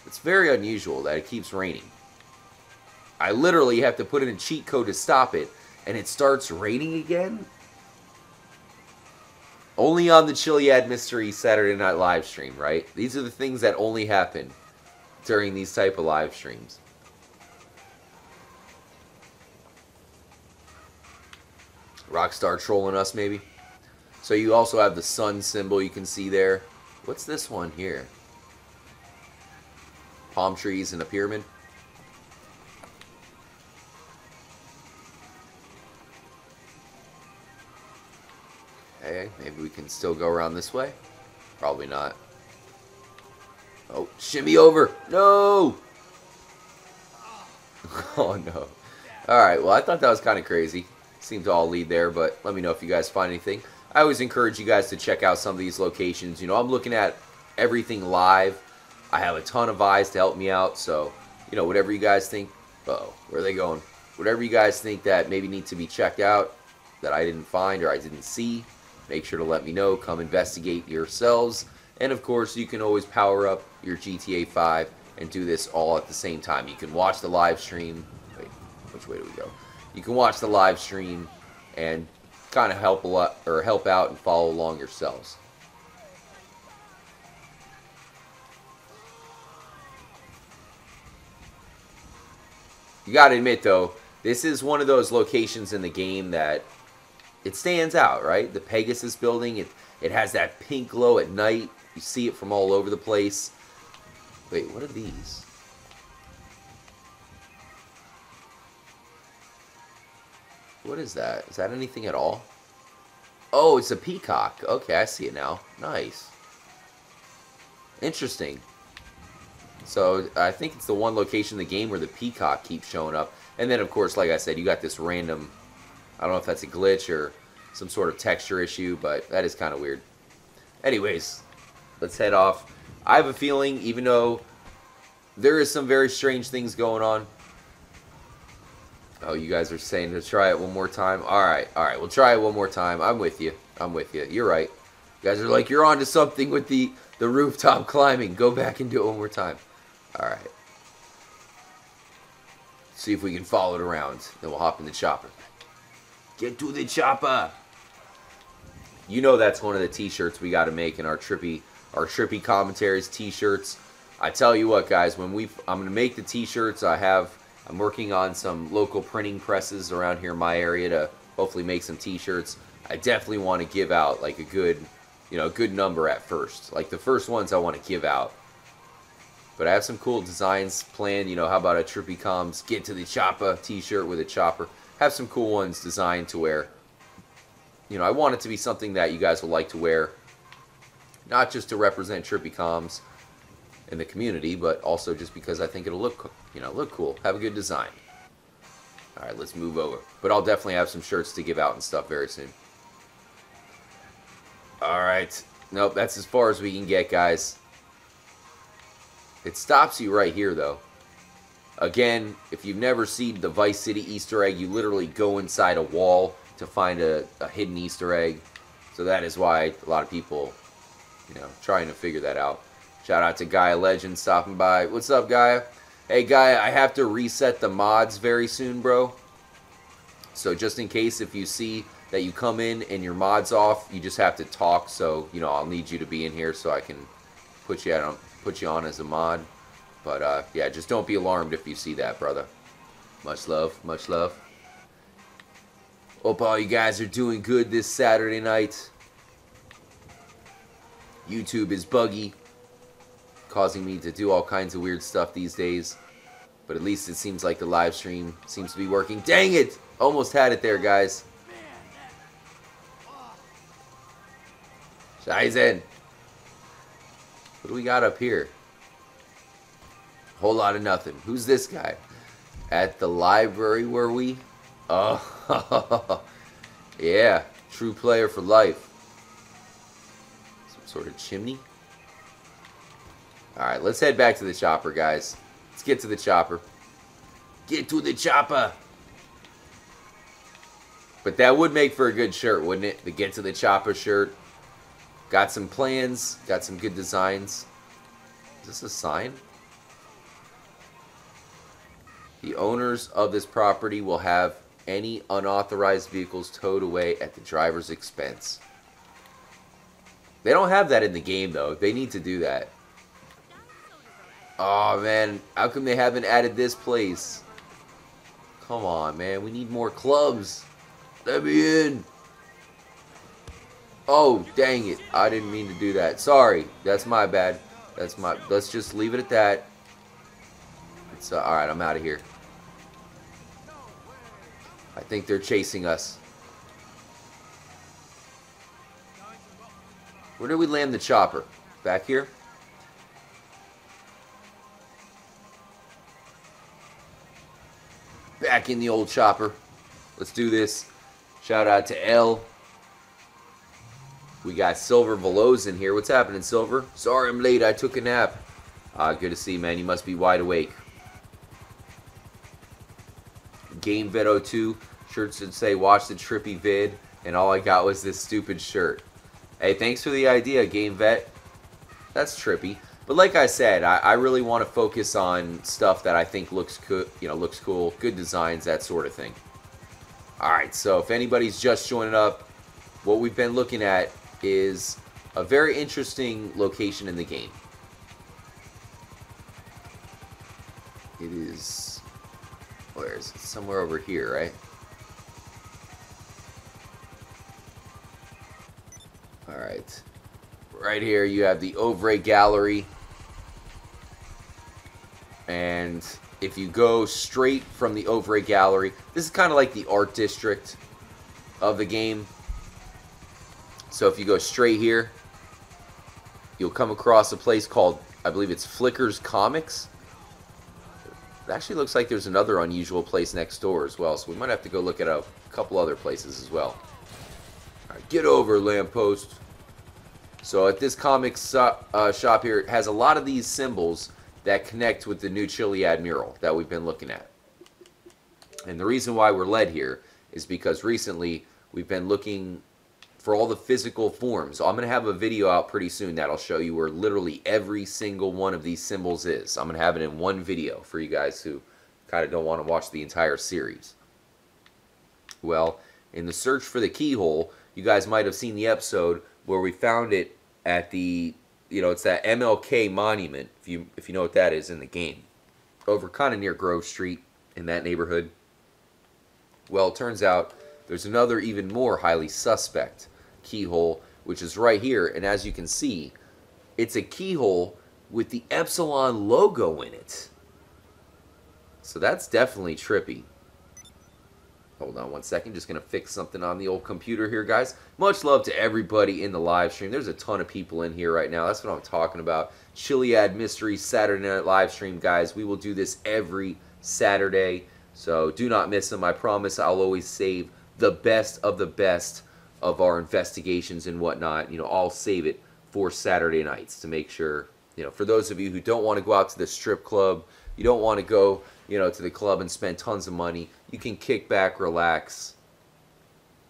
It's very unusual that it keeps raining. I literally have to put in a cheat code to stop it, and it starts raining again? Only on the Chiliad Mystery Saturday Night live stream, right? These are the things that only happen during these type of live streams. Rockstar trolling us, maybe? So you also have the sun symbol you can see there. What's this one here? Palm trees and a pyramid. Okay, maybe we can still go around this way. Probably not. Oh, shimmy over. No! Oh, no. Alright, well, I thought that was kind of crazy. Seemed to all lead there, but let me know if you guys find anything. I always encourage you guys to check out some of these locations. You know, I'm looking at everything live. I have a ton of eyes to help me out, so, you know, whatever you guys think... Uh-oh, where are they going? Whatever you guys think that maybe need to be checked out, that I didn't find or I didn't see, make sure to let me know. Come investigate yourselves. And, of course, you can always power up your GTA 5 and do this all at the same time. You can watch the live stream. Wait, which way do we go? You can watch the live stream and kind of help a lot, or help out and follow along yourselves. You gotta admit, though, this is one of those locations in the game that it stands out, right? The Pegasus building, it has that pink glow at night. You see it from all over the place. Wait, what are these? What is that? Is that anything at all? Oh, it's a peacock. Okay, I see it now. Nice. Interesting. So, I think it's the one location in the game where the peacock keeps showing up. And then, of course, like I said, you got this random... I don't know if that's a glitch or some sort of texture issue, but that is kind of weird. Anyways, let's head off. I have a feeling, even though there is some very strange things going on... Oh, you guys are saying to try it one more time? Alright, we'll try it one more time. I'm with you. I'm with you. You're right. You guys are like, you're on to something with the rooftop climbing. Go back and do it one more time. Alright. See if we can follow it around. Then we'll hop in the chopper. Get to the chopper! You know that's one of the t-shirts we got to make in our trippy commentaries t-shirts. I tell you what, guys, I'm going to make the t-shirts. I'm working on some local printing presses around here in my area to hopefully make some t-shirts. I definitely want to give out like a good number at first. Like the first ones I want to give out. But I have some cool designs planned. You know, how about a Trippy Comms Get to the Chopper t-shirt with a chopper? Have some cool ones designed to wear. You know, I want it to be something that you guys will like to wear. Not just to represent Trippy Comms in the community, but also just because I think it'll look cool. Have a good design. Alright, let's move over. But I'll definitely have some shirts to give out and stuff very soon. Alright. Nope, that's as far as we can get, guys. It stops you right here, though. Again, if you've never seen the Vice City Easter egg, you literally go inside a wall to find a hidden Easter egg. So that is why a lot of people, trying to figure that out. Shout out to Gaia Legend stopping by. What's up, Gaia? Hey, Gaia, I have to reset the mods very soon, bro. So just in case if you see that you come in and your mod's off, you just have to talk. So, I'll need you to be in here so I can put you on as a mod. But, yeah, just don't be alarmed if you see that, brother. Much love, much love. Hope all you guys are doing good this Saturday night. YouTube is buggy, causing me to do all kinds of weird stuff these days. But at least it seems like the live stream seems to be working. Dang it! Almost had it there, guys. Scheißen. What do we got up here? Whole lot of nothing. Who's this guy? At the library were we? Oh, yeah. True player for life. Some sort of chimney? Alright, let's head back to the chopper, guys. Let's get to the chopper. Get to the chopper! But that would make for a good shirt, wouldn't it? The Get to the Chopper shirt. Got some plans. Got some good designs. Is this a sign? The owners of this property will have any unauthorized vehicles towed away at the driver's expense. They don't have that in the game, though. They need to do that. Oh, man. How come they haven't added this place? Come on, man. We need more clubs. Let me in. Oh, dang it. I didn't mean to do that. Sorry. That's my bad. Let's just leave it at that. It's alright, I'm out of here. I think they're chasing us. Where did we land the chopper? Back here? Back in the old chopper. Let's do this. Shout out to L. We got Silver Veloz in here. What's happening, Silver? Sorry I'm late. I took a nap. Good to see you, man. You must be wide awake. Game Vet 02. Shirt should say, watch the trippy vid. And all I got was this stupid shirt. Hey, thanks for the idea, Game Vet. That's trippy. But like I said, I really want to focus on stuff that I think looks good, looks cool, good designs, that sort of thing. Alright, so if anybody's just joining up, what we've been looking at is a very interesting location in the game. It is, where is it? Somewhere over here, right? Alright. Right here you have the Ovray Gallery. And if you go straight from the Ovray Gallery, this is kind of like the art district of the game. So if you go straight here, you'll come across a place called, I believe it's Flicker's Comics. It actually looks like there's another unusual place next door as well, so we might have to go look at a couple other places as well. Alright, get over, lamppost. So at this comics shop here, it has a lot of these symbols that connect with the new Chiliad mural that we've been looking at. And the reason why we're led here is because recently we've been looking for all the physical forms. I'm going to have a video out pretty soon that'll show you where literally every single one of these symbols is. I'm going to have it in one video for you guys who kind of don't want to watch the entire series. Well, in the search for the keyhole, you guys might have seen the episode where we found it at the, it's that MLK monument, if you know what that is in the game. Over kind of near Grove Street in that neighborhood. Well, it turns out there's another even more highly suspect keyhole, which is right here. And as you can see, it's a keyhole with the Epsilon logo in it. So that's definitely trippy. Hold on one second. Just going to fix something on the old computer here, guys. Much love to everybody in the live stream. There's a ton of people in here right now. That's what I'm talking about. Chiliad Mystery Saturday Night live stream, guys. We will do this every Saturday. So do not miss them. I promise I'll always save the best of our investigations and whatnot. I'll save it for Saturday nights to make sure, for those of you who don't want to go out to the strip club, you don't want to go, to the club and spend tons of money, you can kick back, relax,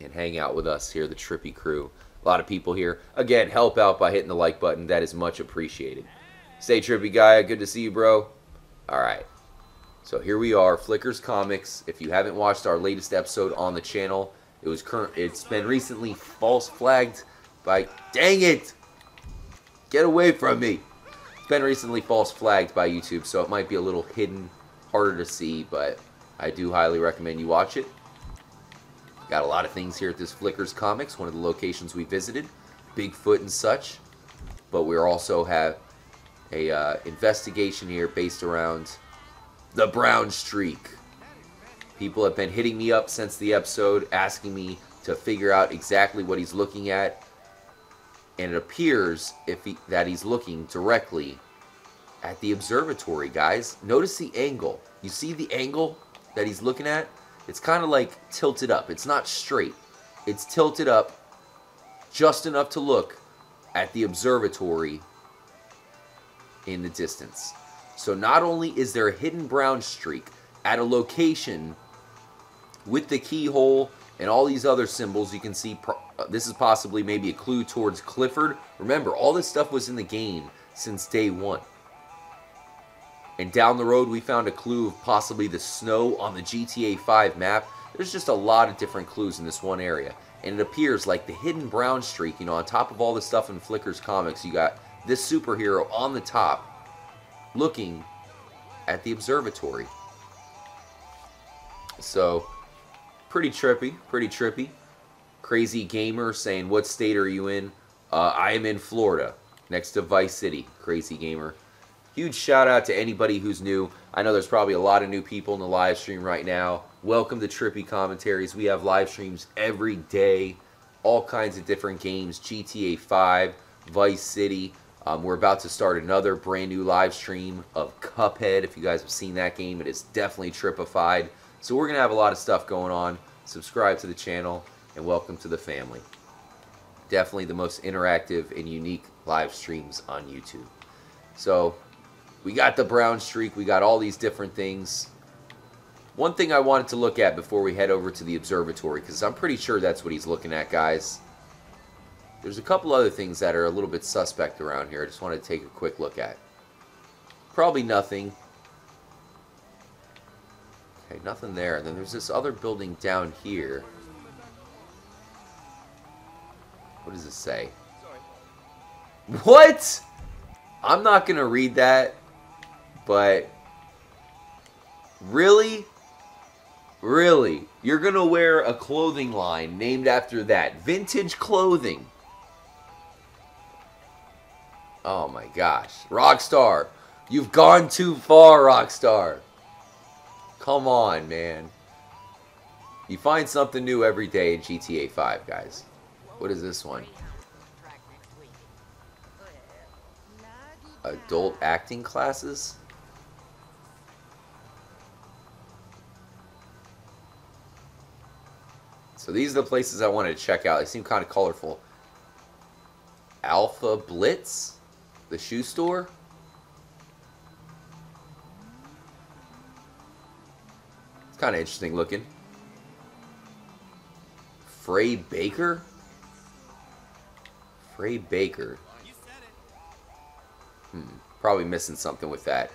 and hang out with us here, the Trippy crew. A lot of people here. Again, help out by hitting the like button. That is much appreciated. Stay trippy, guy. Good to see you, bro. All right. So here we are, Flicker's Comics. If you haven't watched our latest episode on the channel, it's been recently false flagged by, dang it! Get away from me! It's been recently false flagged by YouTube, so it might be a little hidden, harder to see, but I do highly recommend you watch it. Got a lot of things here at this Flicker's Comics, one of the locations we visited, Bigfoot and such. But we also have a investigation here based around the brown streak. People have been hitting me up since the episode, asking me to figure out exactly what he's looking at. And it appears that he's looking directly at the observatory, guys. Notice the angle. You see the angle that he's looking at? It's kind of like tilted up. It's not straight. It's tilted up just enough to look at the observatory in the distance. So not only is there a hidden brown streak at a location with the keyhole and all these other symbols, you can see this is possibly maybe a clue towards Clifford. Remember, all this stuff was in the game since day one. And down the road, we found a clue of possibly the snow on the GTA 5 map. There's just a lot of different clues in this one area. And it appears like the hidden brown streak, you know, on top of all the stuff in Flicker's comics, you got this superhero on the top looking at the observatory. So, pretty trippy, pretty trippy. Crazy Gamer saying, what state are you in? I am in Florida, next to Vice City. Crazy Gamer. Huge shout out to anybody who's new. I know there's probably a lot of new people in the live stream right now. Welcome to Trippy Commentaries. We have live streams every day. All kinds of different games. GTA 5, Vice City. We're about to start another brand new live stream of Cuphead. If you guys have seen that game, it is definitely trippified. So we're going to have a lot of stuff going on. Subscribe to the channel and welcome to the family. Definitely the most interactive and unique live streams on YouTube. So we got the brown streak. We got all these different things. One thing I wanted to look at before we head over to the observatory, because I'm pretty sure that's what he's looking at, guys. There's a couple other things that are a little bit suspect around here. I just want to take a quick look at. Probably nothing. Okay, nothing there. And then there's this other building down here. What does it say? What? I'm not going to read that. But really? Really? You're going to wear a clothing line named after that. Vintage clothing. Oh my gosh. Rockstar. You've gone too far, Rockstar. Come on, man. You find something new every day in GTA 5, guys. What is this one? Adult acting classes? So these are the places I wanted to check out. They seem kind of colorful. Alpha Blitz? The shoe store? It's kind of interesting looking. Frey Baker? Frey Baker. Probably missing something with that.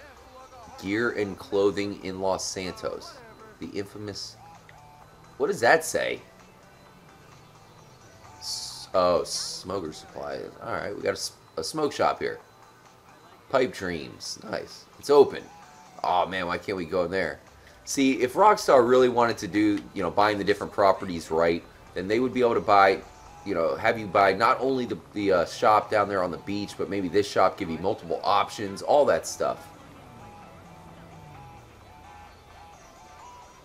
Gear and clothing in Los Santos. The infamous... What does that say? Oh, smoker supply. Alright, we got a smoke shop here. Pipe Dreams. Nice. It's open. Oh man, why can't we go in there? See, if Rockstar really wanted to do, you know, buying the different properties right, then they would be able to buy, you know, have you buy not only the shop down there on the beach, but maybe this shop give you multiple options, all that stuff.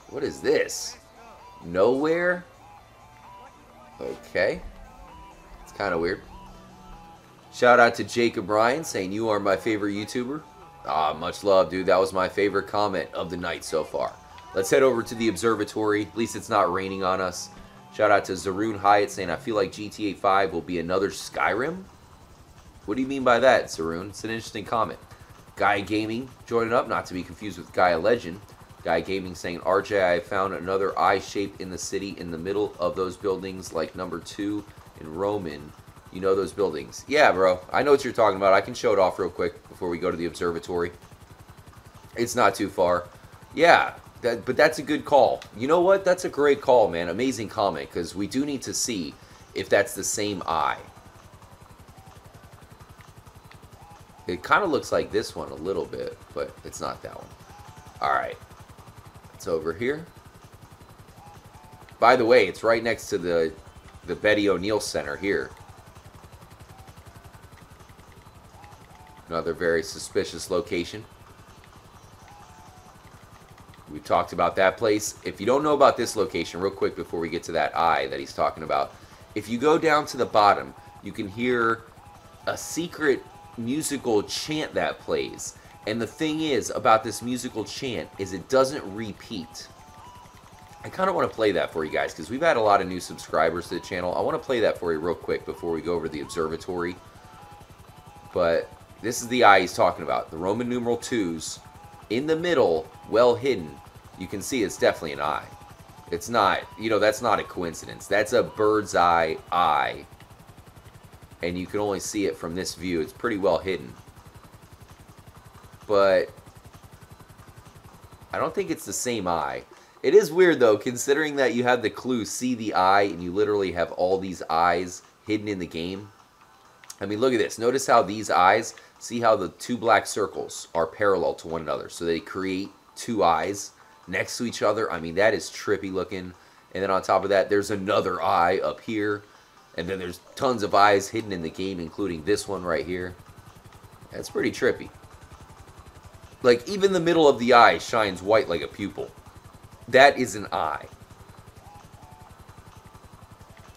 What is this? Nowhere? Okay. It's kind of weird. Shout out to Jacob Ryan saying, you are my favorite YouTuber. Ah, much love, dude. That was my favorite comment of the night so far. Let's head over to the observatory. At least it's not raining on us. Shout out to Zaroon Hyatt saying, I feel like GTA 5 will be another Skyrim. What do you mean by that, Zaroon? It's an interesting comment. Guy Gaming joining up, not to be confused with Guy Legend. Guy Gaming saying, RJ, I found another eye shape in the city in the middle of those buildings like number 2 in Roman. You know those buildings. Yeah, bro. I know what you're talking about. I can show it off real quick before we go to the observatory. It's not too far. Yeah, but that's a good call. You know what? That's a great call, man. Amazing comment, because we do need to see if that's the same eye. It kind of looks like this one a little bit, but it's not that one. Alright. It's over here. By the way, it's right next to the Betty O'Neill Center here. Another very suspicious location. We talked about that place. If you don't know about this location, real quick before we get to that eye that he's talking about, if you go down to the bottom, you can hear a secret musical chant that plays. And the thing is about this musical chant is it doesn't repeat. I kind of want to play that for you guys because we've had a lot of new subscribers to the channel. I want to play that for you real quick before we go over the observatory. But this is the eye he's talking about. The Roman numeral 2s in the middle, well hidden. You can see it's definitely an eye. It's not, you know, that's not a coincidence. That's a bird's eye eye. And you can only see it from this view. It's pretty well hidden. But I don't think it's the same eye. It is weird, though, considering that you have the clue, see the eye, and you literally have all these eyes hidden in the game. I mean, look at this. Notice how these eyes, see how the two black circles are parallel to one another. So they create two eyes next to each other. I mean, that is trippy looking. And then on top of that, there's another eye up here. And then there's tons of eyes hidden in the game, including this one right here. That's pretty trippy. Like, even the middle of the eye shines white like a pupil. That is an eye.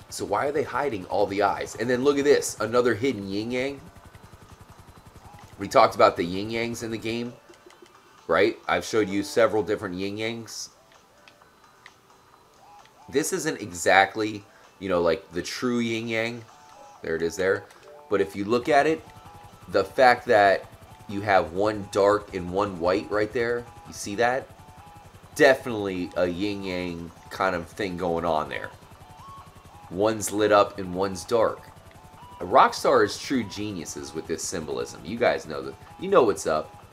So why are they hiding all the eyes? And then look at this. Another hidden yin-yang. We talked about the yin-yangs in the game, right? I've showed you several different yin-yangs. This isn't exactly, you know, like the true yin-yang. There it is there. But if you look at it, the fact that you have one dark and one white right there, you see that? Definitely a yin-yang kind of thing going on there. One's lit up and one's dark. Rockstar is true geniuses with this symbolism. You guys know that. You know what's up.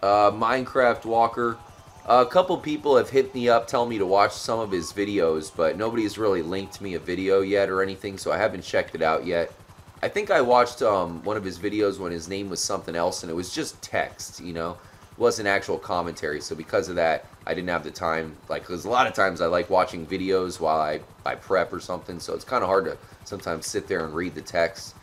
Minecraft Walker. A couple people have hit me up telling me to watch some of his videos, but nobody's really linked me a video yet or anything, so I haven't checked it out yet. I think I watched one of his videos when his name was something else, and it was just text, you know. It wasn't actual commentary, so because of that, I didn't have the time. Like, because a lot of times I like watching videos while I prep or something, so it's kind of hard to sometimes sit there and read the text.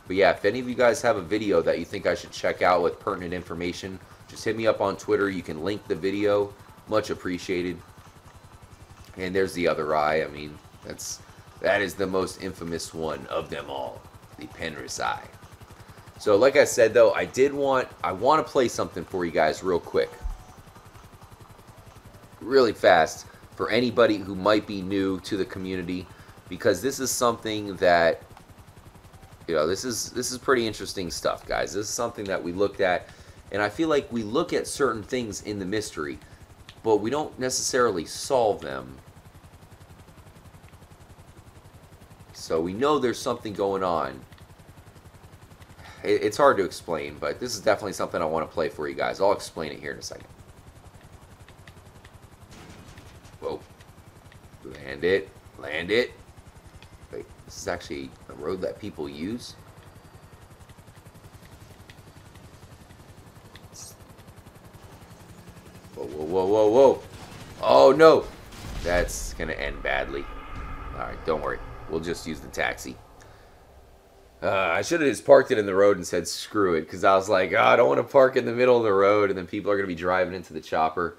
But yeah, if any of you guys have a video that you think I should check out with pertinent information, just hit me up on Twitter. You can link the video. Much appreciated. And there's the other eye. I mean, that is the most infamous one of them all. The Penrith eye. So like I said, though, I want to play something for you guys real quick. Really fast for anybody who might be new to the community, because this is something that, you know, this is pretty interesting stuff, guys. This is something that we looked at, and I feel like we look at certain things in the mystery, but we don't necessarily solve them. So we know there's something going on. It's hard to explain, but this is definitely something I want to play for you guys. I'll explain it here in a second. Whoa. Land it. Land it. Wait, this is actually a road that people use? Whoa, whoa, whoa, whoa, whoa. Oh, no. That's going to end badly. Alright, don't worry. We'll just use the taxi. I should have just parked it in the road and said screw it, because I was like, oh, I don't want to park in the middle of the road and then people are going to be driving into the chopper.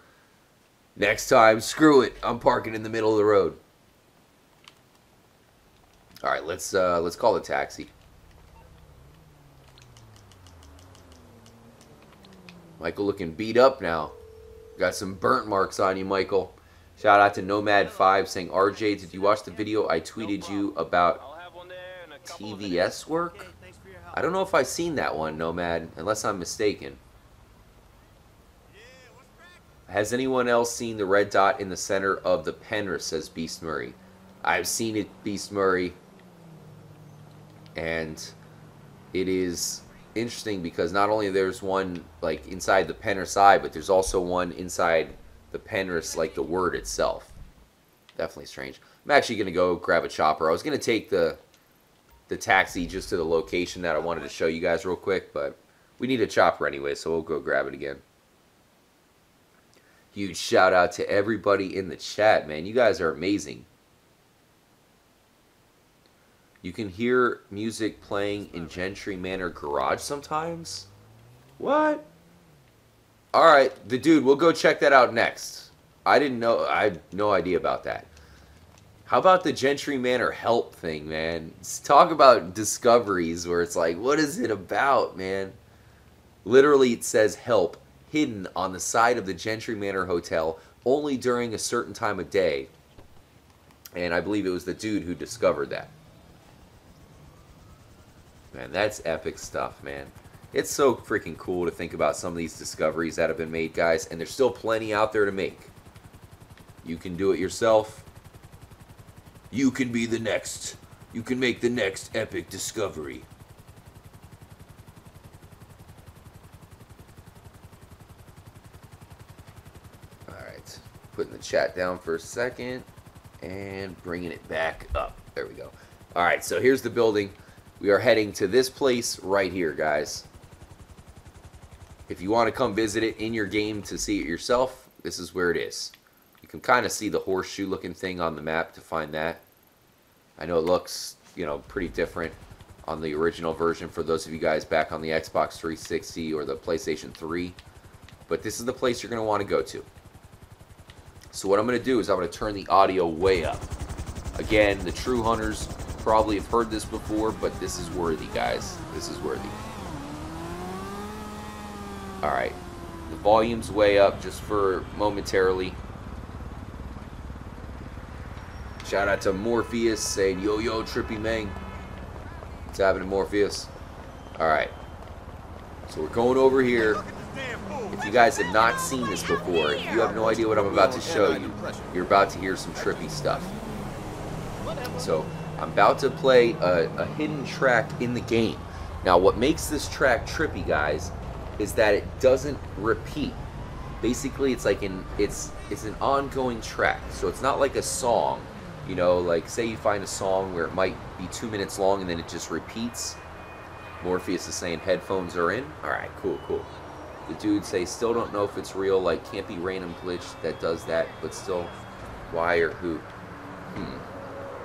Next time, screw it, I'm parking in the middle of the road. Alright, let's call the taxi. Michael looking beat up now. Got some burnt marks on you, Michael. Shout out to Nomad5 saying, RJ, did you watch the video I tweeted you about TVS work? I don't know if I've seen that one, Nomad, unless I'm mistaken. Has anyone else seen the red dot in the center of the Penrith, says Beast Murray. I've seen it, Beast Murray. And it is interesting because not only there's one like inside the Penrith side, but there's also one inside the Penrith, like the word itself. Definitely strange. I'm actually going to go grab a chopper. I was going to take the taxi just to the location that I wanted to show you guys real quick, but we need a chopper anyway, so we'll go grab it again. Huge shout out to everybody in the chat, man. You guys are amazing. You can hear music playing in Gentry Manor garage sometimes? What? Alright, the dude, we'll go check that out next. I didn't know, I had no idea about that. How about the Gentry Manor help thing, man? Talk about discoveries where it's like, what is it about, man? Literally, it says help hidden on the side of the Gentry Manor Hotel only during a certain time of day. And I believe it was the dude who discovered that. Man, that's epic stuff, man. It's so freaking cool to think about some of these discoveries that have been made, guys. And there's still plenty out there to make. You can do it yourself. You can be the next. You can make the next epic discovery. Alright. Putting the chat down for a second. And bringing it back up. There we go. Alright, so here's the building. We are heading to this place right here, guys. If you want to come visit it in your game to see it yourself, this is where it is. You can kind of see the horseshoe looking thing on the map to find that. I know it looks, you know, pretty different on the original version for those of you guys back on the Xbox 360 or the PlayStation 3. But this is the place you're going to want to go to. So what I'm going to do is I'm going to turn the audio way up. Again, the true hunters probably have heard this before, but this is worthy, guys. This is worthy. Alright. The volume's way up just for momentarily. Shout out to Morpheus saying, yo, yo, Trippy Mang. What's happening, Morpheus? Alright. So we're going over here. If you guys have not seen this before, if you have no idea what I'm about to show you, you're about to hear some trippy stuff. So, I'm about to play a hidden track in the game. Now, what makes this track trippy, guys, is that it doesn't repeat. Basically, it's like it's an ongoing track. So it's not like a song. You know, like say you find a song where it might be 2 minutes long and then it just repeats. Morpheus is saying headphones are in. Alright, cool, cool. The dude say still don't know if it's real, like can't be random glitch that does that, but still why or who.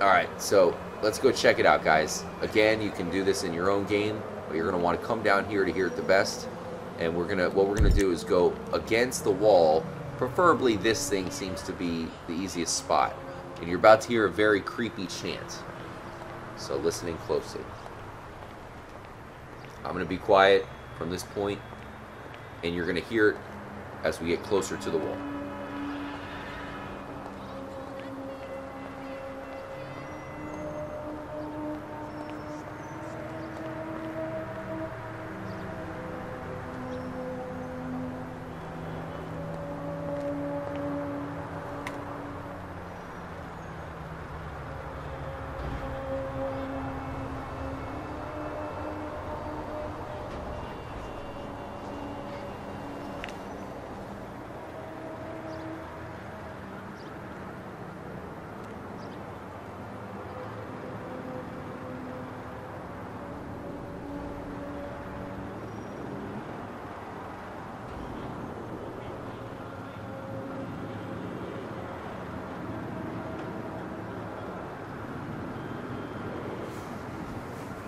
Alright, so let's go check it out, guys. Again, you can do this in your own game, but you're gonna want to come down here to hear it the best. And what we're gonna do is go against the wall. Preferably this thing seems to be the easiest spot. And you're about to hear a very creepy chant. So listening closely. I'm going to be quiet from this point, and you're going to hear it as we get closer to the wall.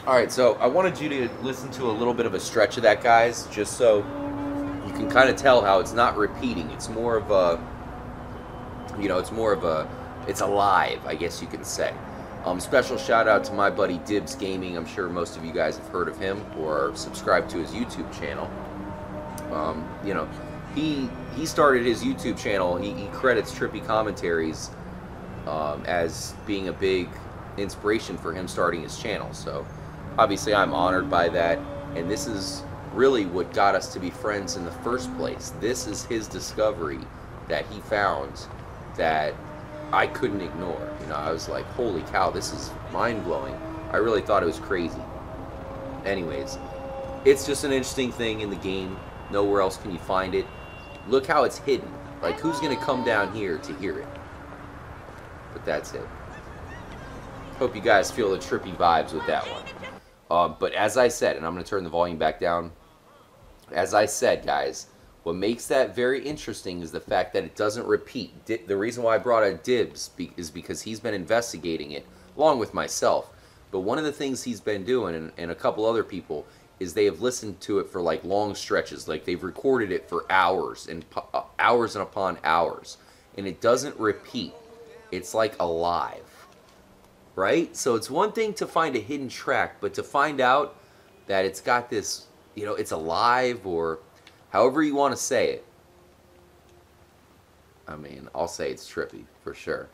Alright, so I wanted you to listen to a little bit of a stretch of that, guys, just so you can kind of tell how it's not repeating. It's more of a, you know, it's alive, I guess you can say. Special shout out to my buddy Dibs Gaming. I'm sure most of you guys have heard of him or subscribed to his YouTube channel. You know, he started his YouTube channel. He credits Trippy Commentaries as being a big inspiration for him starting his channel. So obviously I'm honored by that, and this is really what got us to be friends in the first place. This is his discovery that he found that I couldn't ignore. You know, I was like, holy cow, this is mind-blowing. I really thought it was crazy. Anyways, it's just an interesting thing in the game. Nowhere else can you find it. Look how it's hidden. Like, who's going to come down here to hear it? But that's it. Hope you guys feel the trippy vibes with that one. But as I said, and I'm going to turn the volume back down. As I said, guys, what makes that very interesting is the fact that it doesn't repeat. The reason why I brought out Dibs is because he's been investigating it, along with myself. But one of the things he's been doing, and a couple other people, is they have listened to it for like long stretches. Like they've recorded it for hours and upon hours. And it doesn't repeat. It's like alive. right? So it's one thing to find a hidden track, but to find out that it's got this, you know, it's alive, or however you want to say it. I mean, I'll say it's trippy for sure.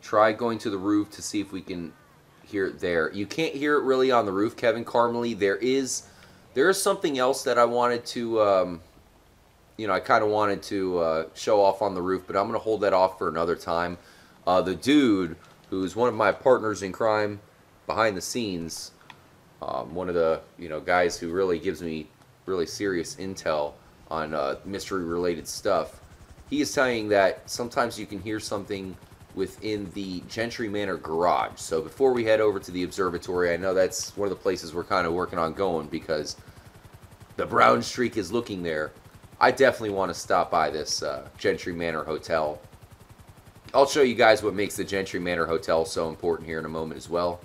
Try going to the roof to see if we can hear it there. You can't hear it really on the roof, Kevin Carmely. There is something else that I wanted to, you know, I kind of wanted to show off on the roof, but I'm going to hold that off for another time. The dude who's one of my partners in crime behind the scenes, one of the, you know, guys who really gives me really serious intel on mystery related stuff, he is saying that sometimes you can hear something within the Gentry Manor garage. So before we head over to the observatory, I know that's one of the places we're kind of working on going because the brown streak is looking there. I definitely want to stop by this Gentry Manor Hotel. I'll show you guys what makes the Gentry Manor Hotel so important here in a moment as well.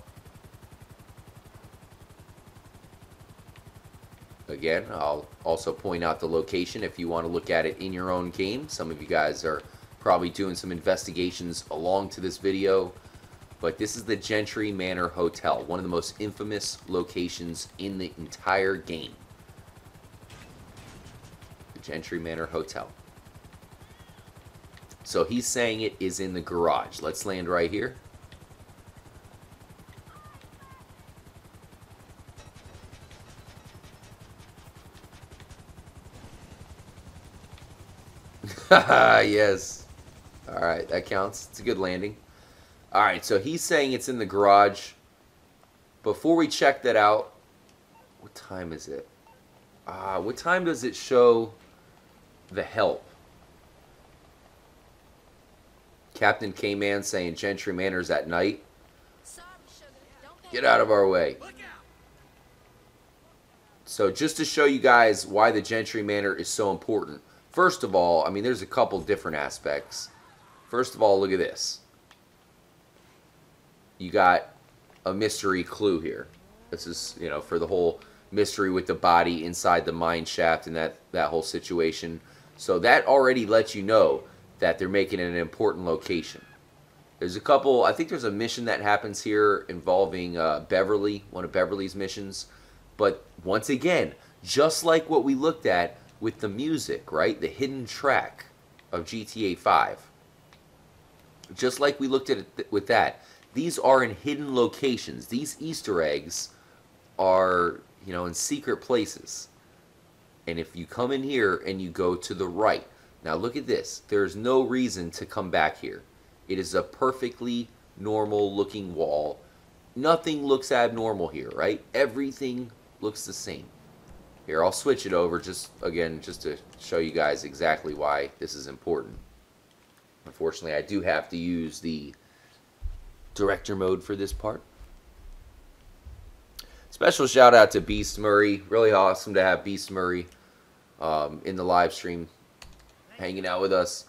Again, I'll also point out the location if you want to look at it in your own game. Some of you guys are probably doing some investigations along to this video. But this is the Gentry Manor Hotel, one of the most infamous locations in the entire game. The Gentry Manor Hotel. So he's saying it is in the garage. Let's land right here. Haha, yes. Alright, that counts. It's a good landing. Alright, so he's saying it's in the garage. Before we check that out, what time is it? What time does it show the help? Captain K-Man saying Gentry Manor's at night. Get out of our way. So just to show you guys why the Gentry Manor is so important. First of all, I mean, there's a couple different aspects. First of all, look at this. You got a mystery clue here. This is, you know, for the whole mystery with the body inside the mine shaft and that whole situation. So that already lets you know that they're making it an important location. There's a couple, I think there's a mission that happens here involving Beverly, one of Beverly's missions. But once again, just like what we looked at with the music, right? The hidden track of GTA 5. Just like we looked at it with that. These are in hidden locations. These Easter eggs are, you know, in secret places. And if you come in here and you go to the right. Now look at this. There's no reason to come back here. It is a perfectly normal looking wall. Nothing looks abnormal here, right? Everything looks the same. Here, I'll switch it over just to show you guys exactly why this is important. Unfortunately, I do have to use the director mode for this part. Special shout out to Beast Murray. Really awesome to have Beast Murray in the live stream hanging out with us,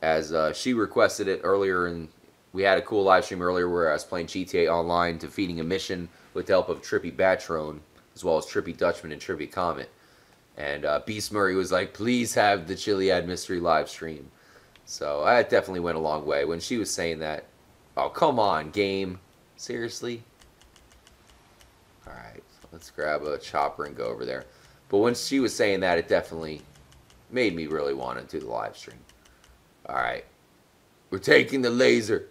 as she requested it earlier, and we had a cool live stream earlier where I was playing GTA Online, defeating a mission with the help of Trippy Batrone, as well as Trippy Dutchman and Trippy Comet. And Beast Murray was like, please have the Chiliad Mystery live stream. So that definitely went a long way. When she was saying that, oh, come on, game. Seriously? Alright, so let's grab a chopper and go over there. But when she was saying that, it definitely made me really want to do the live stream. Alright. We're taking the laser.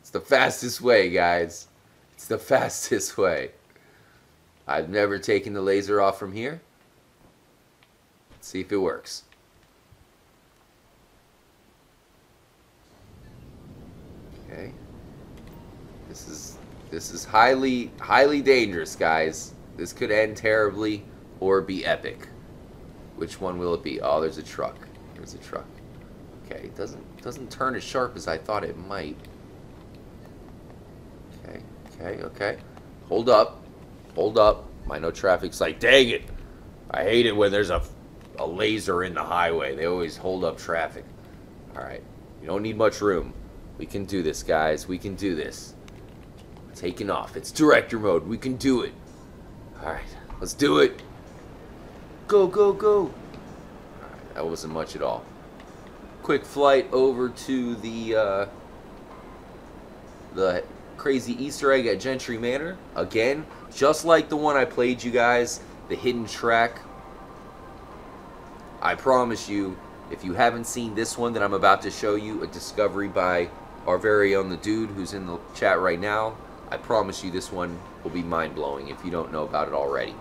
It's the fastest way, guys. It's the fastest way. I've never taken the laser off from here. Let's see if it works. Okay. This is highly dangerous, guys. This could end terribly or be epic. Which one will it be? Oh, there's a truck. There's a truck. Okay, it doesn't turn as sharp as I thought it might. Okay. Hold up. I know traffic's like, dang it. I hate it when there's a laser in the highway. They always hold up traffic. Alright. You don't need much room. We can do this, guys. We can do this. Taking off. It's director mode. We can do it. Alright. Let's do it. Go. Alright. That wasn't much at all. Quick flight over to the the crazy Easter egg at Gentry Manor. Again, just like the one I played you guys, the hidden track. I promise you, if you haven't seen this one that I'm about to show you, a discovery by our very own the dude who's in the chat right now, I promise you this one will be mind-blowing if you don't know about it already.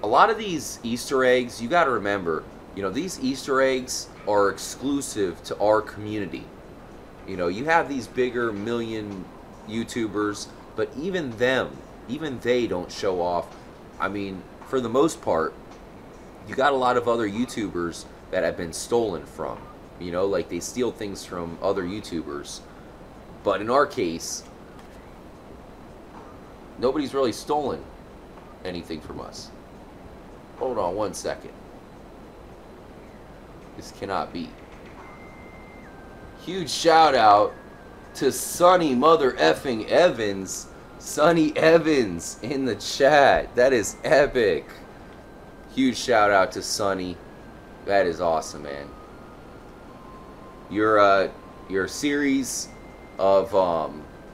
A lot of these Easter eggs, you got to remember, you know, these Easter eggs are exclusive to our community. You know, you have these bigger million YouTubers, but even them, even they don't show off. I mean, for the most part, you got a lot of other YouTubers that have been stolen from. You know, like they steal things from other YouTubers. But in our case, nobody's really stolen anything from us. Hold on one second. This cannot be. Huge shout out to Sonny Mother Effing Evans. Sonny Evans in the chat. That is epic. Huge shout out to Sonny. That is awesome, man. Your series of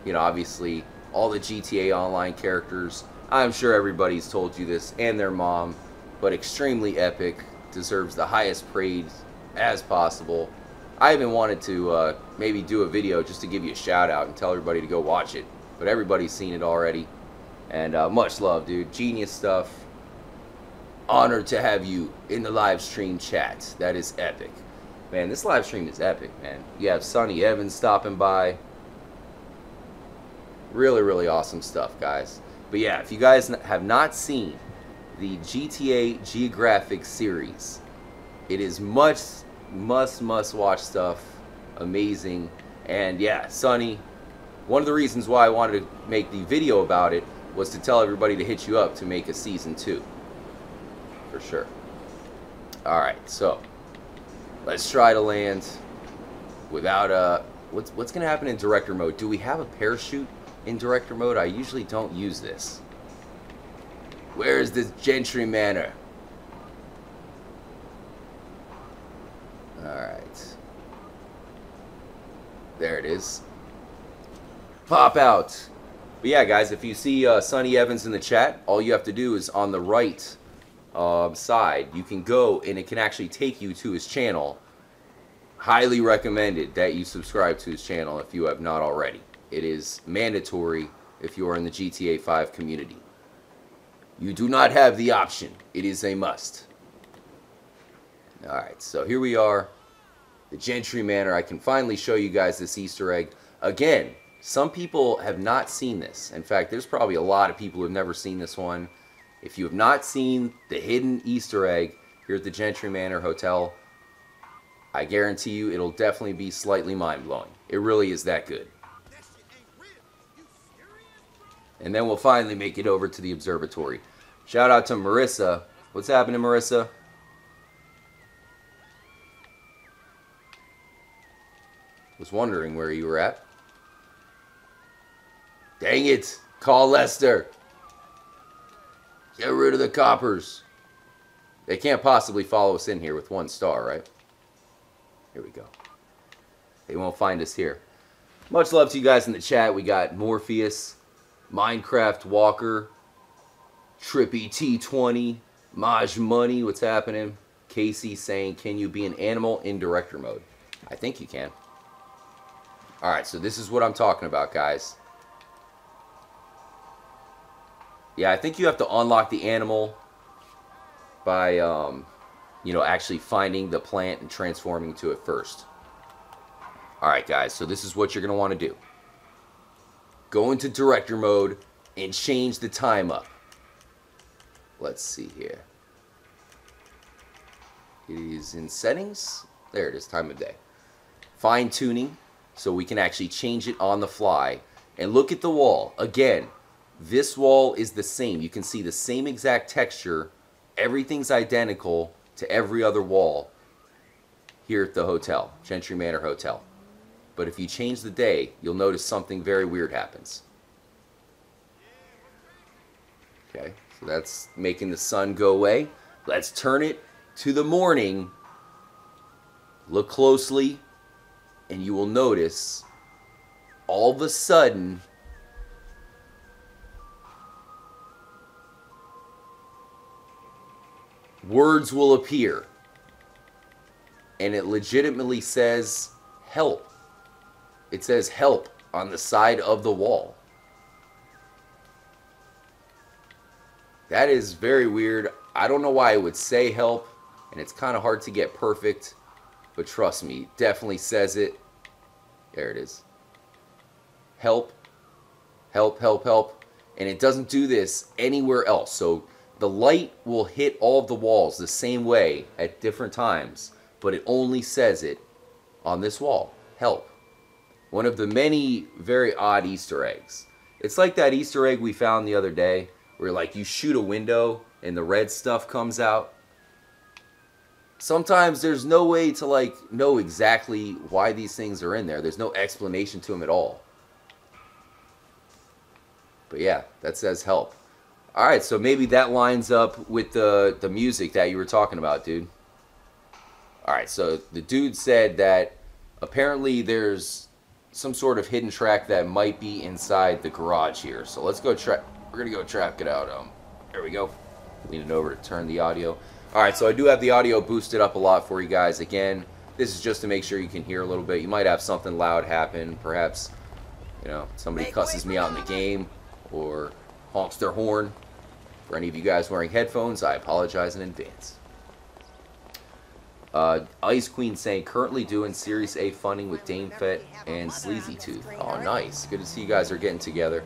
you know, obviously all the GTA Online characters. I'm sure everybody's told you this, and their mom, but extremely epic. Deserves the highest praise as possible. I even wanted to maybe do a video just to give you a shout out and tell everybody to go watch it, but everybody's seen it already. And much love, dude. Genius stuff. Honored to have you in the live stream chat. That is epic. Man, this live stream is epic, man. You have Sonny Evans stopping by. Really, really awesome stuff, guys. But yeah, if you guys have not seen the GTA Geographic series, it is must watch stuff. Amazing. And yeah, Sonny, one of the reasons why I wanted to make the video about it was to tell everybody to hit you up to make a season 2. For sure. Alright, so let's try to land without what's gonna happen in director mode? Do we have a parachute in director mode? I usually don't use this. Where is this Gentry Manor? Alright. There it is. Pop out. But yeah, guys, if you see Sonny Evans in the chat, all you have to do is on the right side, you can go and it can actually take you to his channel. Highly recommended that you subscribe to his channel if you have not already. It is mandatory if you are in the GTA 5 community. You do not have the option. It is a must. Alright, so here we are. The Gentry Manor. I can finally show you guys this Easter egg. Again, some people have not seen this. In fact, there's probably a lot of people who have never seen this one. If you have not seen the hidden Easter egg here at the Gentry Manor Hotel, I guarantee you it'll definitely be slightly mind-blowing. It really is that good. And then we'll finally make it over to the observatory. Shout out to Marissa. What's happening, Marissa? Was wondering where you were at. Dang it! Call Lester! Get rid of the coppers. They can't possibly follow us in here with 1 star, right? Here we go. They won't find us here. Much love to you guys in the chat. We got Morpheus, Minecraft Walker, Trippy T20, Maj Money. What's happening? Casey saying, can you be an animal in director mode? I think you can. Alright, so this is what I'm talking about, guys. Yeah, I think you have to unlock the animal by, you know, actually finding the plant and transforming to it first. Alright, guys, so this is what you're going to want to do. Go into director mode and change the time up. Let's see here. It is in settings. There it is, time of day. Fine tuning, so we can actually change it on the fly. And look at the wall. Again, this wall is the same. You can see the same exact texture. Everything's identical to every other wall here at the hotel, Gentry Manor Hotel. But if you change the day, you'll notice something very weird happens. Okay, so that's making the sun go away. Let's turn it to the morning. Look closely. and you will notice all of a sudden words will appear, and it legitimately says help. It says help on the side of the wall. That is very weird. I don't know why it would say help, and it's kind of hard to get perfect, but trust me, it definitely says it. There it is. Help, help, help, help. And it doesn't do this anywhere else. So the light will hit all of the walls the same way at different times, but it only says it on this wall. Help. One of the many very odd Easter eggs. It's like that Easter egg we found the other day where like you shoot a window and the red stuff comes out. Sometimes there's no way to like know exactly why these things are in there. There's no explanation to them at all. But yeah, that says help. Alright, so maybe that lines up with the music that you were talking about, dude. Alright, so the dude said that apparently there's some sort of hidden track that might be inside the garage here. So let's go track. We're going to go track it out. There we go. Lean it over to turn the audio. Alright, so I do have the audio boosted up a lot for you guys. Again, this is just to make sure you can hear a little bit. You might have something loud happen. Perhaps, you know, somebody cusses me out in the game or honks their horn. For any of you guys wearing headphones, I apologize in advance. Ice Queen saying, currently doing Series A funding with Dame Fett and Sleazy Tooth. Oh, nice. Good to see you guys are getting together.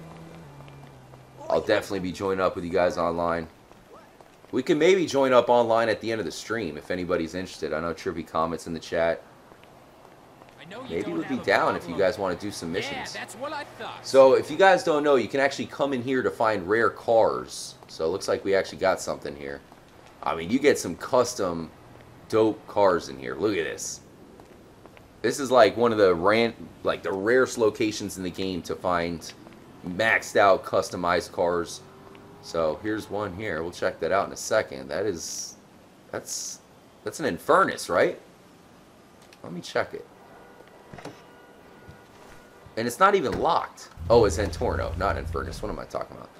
I'll definitely be joining up with you guys online. We can maybe join up online at the end of the stream if anybody's interested. I know Trippy comments in the chat. Maybe we'd be down if you guys want to do some missions. Yeah, that's what I thought. So if you guys don't know, you can actually come in here to find rare cars. So it looks like we actually got something here. I mean, you get some custom dope cars in here. Look at this. This is like one of the the rarest locations in the game to find maxed out customized cars. So here's one here. We'll check that out in a second. That's an Infernus, right? Let me check it. And it's not even locked. Oh, it's Zentorno, not Infernus. What am I talking about?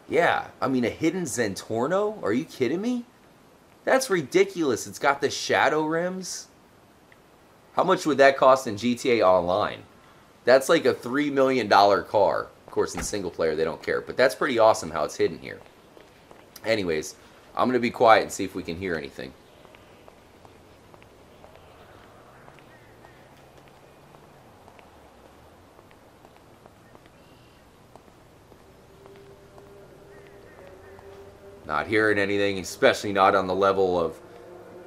Yeah, I mean a hidden Zentorno? Are you kidding me? That's ridiculous. It's got the shadow rims. How much would that cost in GTA Online? That's like a $3 million car. Of course, in single player, they don't care. But that's pretty awesome how it's hidden here. Anyways, I'm going to be quiet and see if we can hear anything. Not hearing anything, especially not on the level of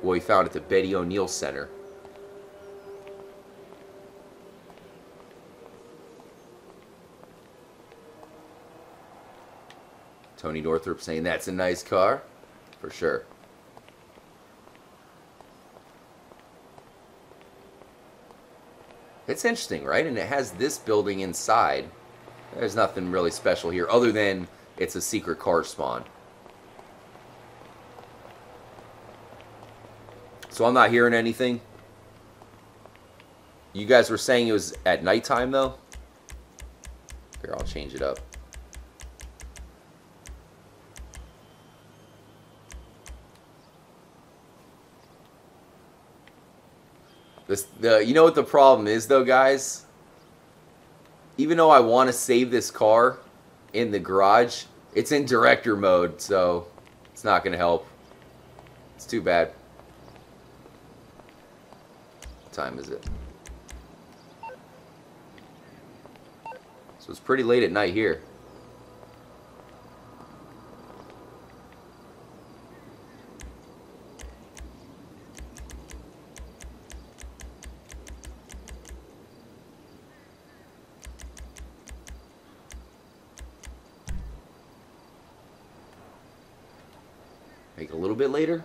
what we found at the Betty O'Neill Center. Tony Northrup saying that's a nice car. For sure. It's interesting, right? And it has this building inside. There's nothing really special here other than it's a secret car spawn. So I'm not hearing anything. You guys were saying it was at nighttime, though? Here, I'll change it up. You know what the problem is, though, guys? Even though I want to save this car in the garage, it's in director mode, so it's not going to help. It's too bad. What time is it? So it's pretty late at night here. Make it a little bit later.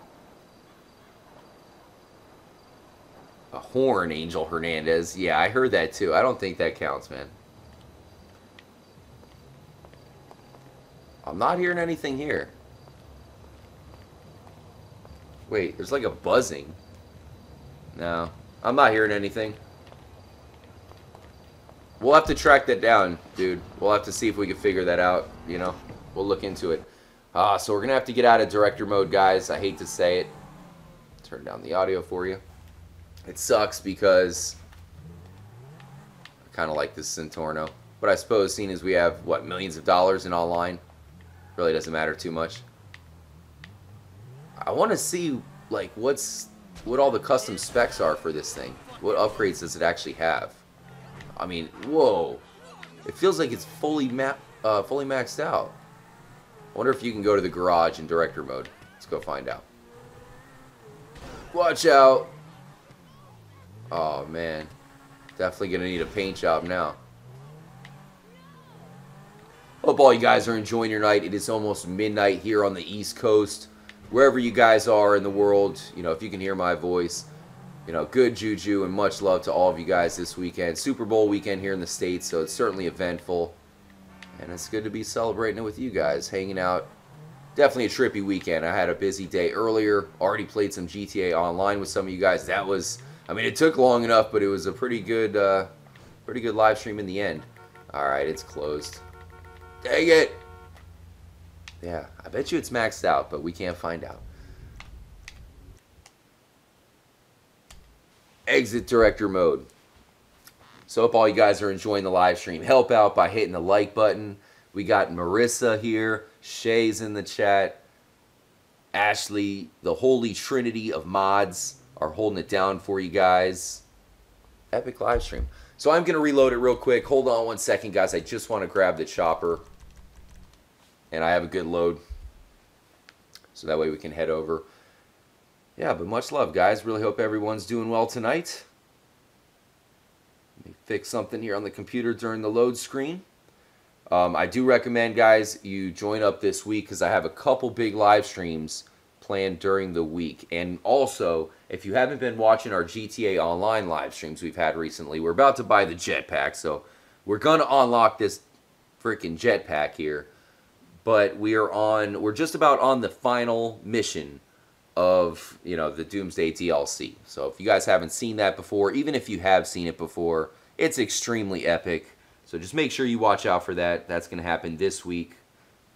A horn, Angel Hernandez. Yeah, I heard that too. I don't think that counts, man. I'm not hearing anything here. Wait, there's like a buzzing. No, I'm not hearing anything. We'll have to track that down, dude. We'll have to see if we can figure that out, you know? We'll look into it. So we're going to have to get out of director mode, guys. I hate to say it. Turn down the audio for you. It sucks because I kind of like this Zentorno. But I suppose, seeing as we have, what, millions of dollars in online, really doesn't matter too much. I want to see, like, what all the custom specs are for this thing. What upgrades does it actually have? I mean, whoa. It feels like it's fully maxed out. I wonder if you can go to the garage in director mode. Let's go find out. Watch out. Oh, man. Definitely going to need a paint job now. Hope all you guys are enjoying your night. It is almost midnight here on the East Coast. Wherever you guys are in the world, you know, if you can hear my voice, you know, good juju and much love to all of you guys this weekend. Super Bowl weekend here in the States, so it's certainly eventful. And it's good to be celebrating it with you guys, hanging out. Definitely a trippy weekend. I had a busy day earlier. Already played some GTA Online with some of you guys. That was, I mean, it took long enough, but it was a pretty good live stream in the end. All right, it's closed. Dang it. Yeah, I bet you it's maxed out, but we can't find out. Exit director mode. So hope all you guys are enjoying the live stream. Help out by hitting the like button. We got Marissa here. Shay's in the chat. Ashley, the holy trinity of mods, are holding it down for you guys. Epic live stream. So I'm going to reload it real quick. Hold on one second, guys. I just want to grab the chopper. And I have a good load. So that way we can head over. Yeah, but much love, guys. Really hope everyone's doing well tonight. Let me fix something here on the computer during the load screen. I do recommend, guys, you join up this week because I have a couple big live streams planned during the week. And also, if you haven't been watching our GTA Online live streams we've had recently, we're about to buy the jetpack. So we're going to unlock this freaking jetpack here. But we're just about on the final mission of, you know, the Doomsday DLC. So if you guys haven't seen that before, even if you have seen it before, it's extremely epic. So just make sure you watch out for that. That's going to happen this week.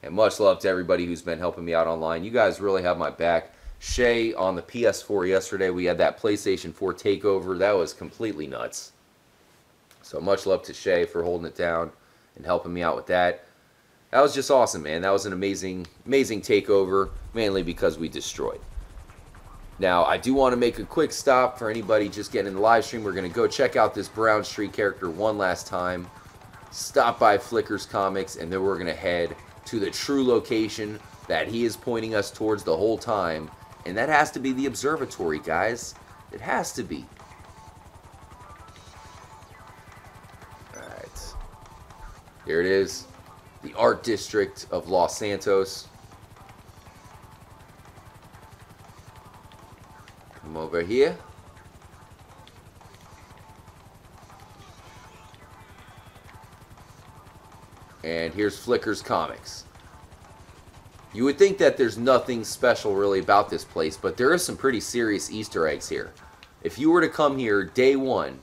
And much love to everybody who's been helping me out online. You guys really have my back. Shay on the PS4 yesterday, we had that PlayStation 4 takeover. That was completely nuts. So much love to Shay for holding it down and helping me out with that. That was just awesome, man. That was an amazing, amazing takeover, mainly because we destroyed. Now, I do want to make a quick stop for anybody just getting in the live stream. We're going to go check out this Brown Street character one last time. Stop by Flicker's Comics, and then we're going to head to the true location that he is pointing us towards the whole time. And that has to be the observatory, guys. It has to be. Alright. Here it is. The Art District of Los Santos. Come over here. And here's Flicker's Comics. You would think that there's nothing special really about this place, but there are some pretty serious Easter eggs here. If you were to come here day one,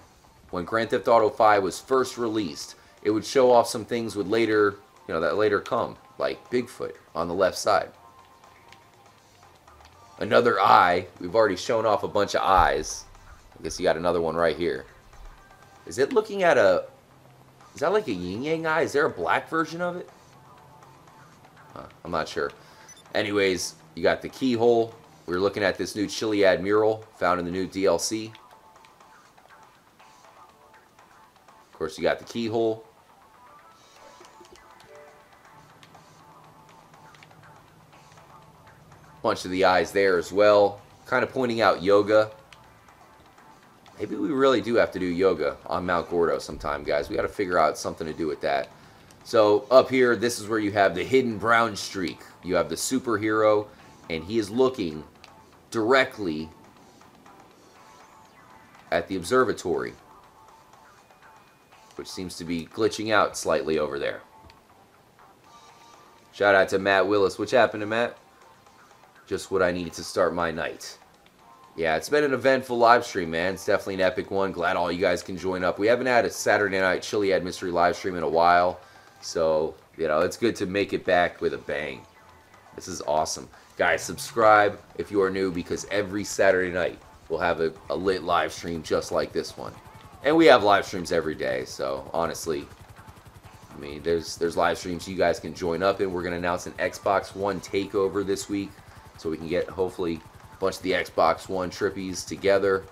when Grand Theft Auto 5 was first released, it would show off some things would later, you know, that later come, like Bigfoot on the left side. Another eye. We've already shown off a bunch of eyes. I guess you got another one right here. Is it looking at a... Is that like a yin-yang eye? Is there a black version of it? I'm not sure. Anyways, you got the keyhole. We're looking at this new Chiliad mural found in the new DLC. Of course, you got the keyhole. Bunch of the eyes there as well. Kind of pointing out yoga. Maybe we really do have to do yoga on Mount Gordo sometime, guys. We got to figure out something to do with that. So up here, this is where you have the hidden brown streak. You have the superhero, and he is looking directly at the observatory, which seems to be glitching out slightly over there. Shout out to Matt Willis. What happened to Matt? Just what I needed to start my night. Yeah, it's been an eventful live stream, man. It's definitely an epic one. Glad all you guys can join up. We haven't had a Saturday Night Chili Ad Mystery live stream in a while. So, you know, it's good to make it back with a bang. This is awesome. Guys, subscribe if you are new, because every Saturday night we'll have a lit live stream just like this one. And we have live streams every day, so honestly, I mean, there's live streams you guys can join up in. We're going to announce an Xbox One takeover this week, so we can get, hopefully, a bunch of the Xbox One trippies together.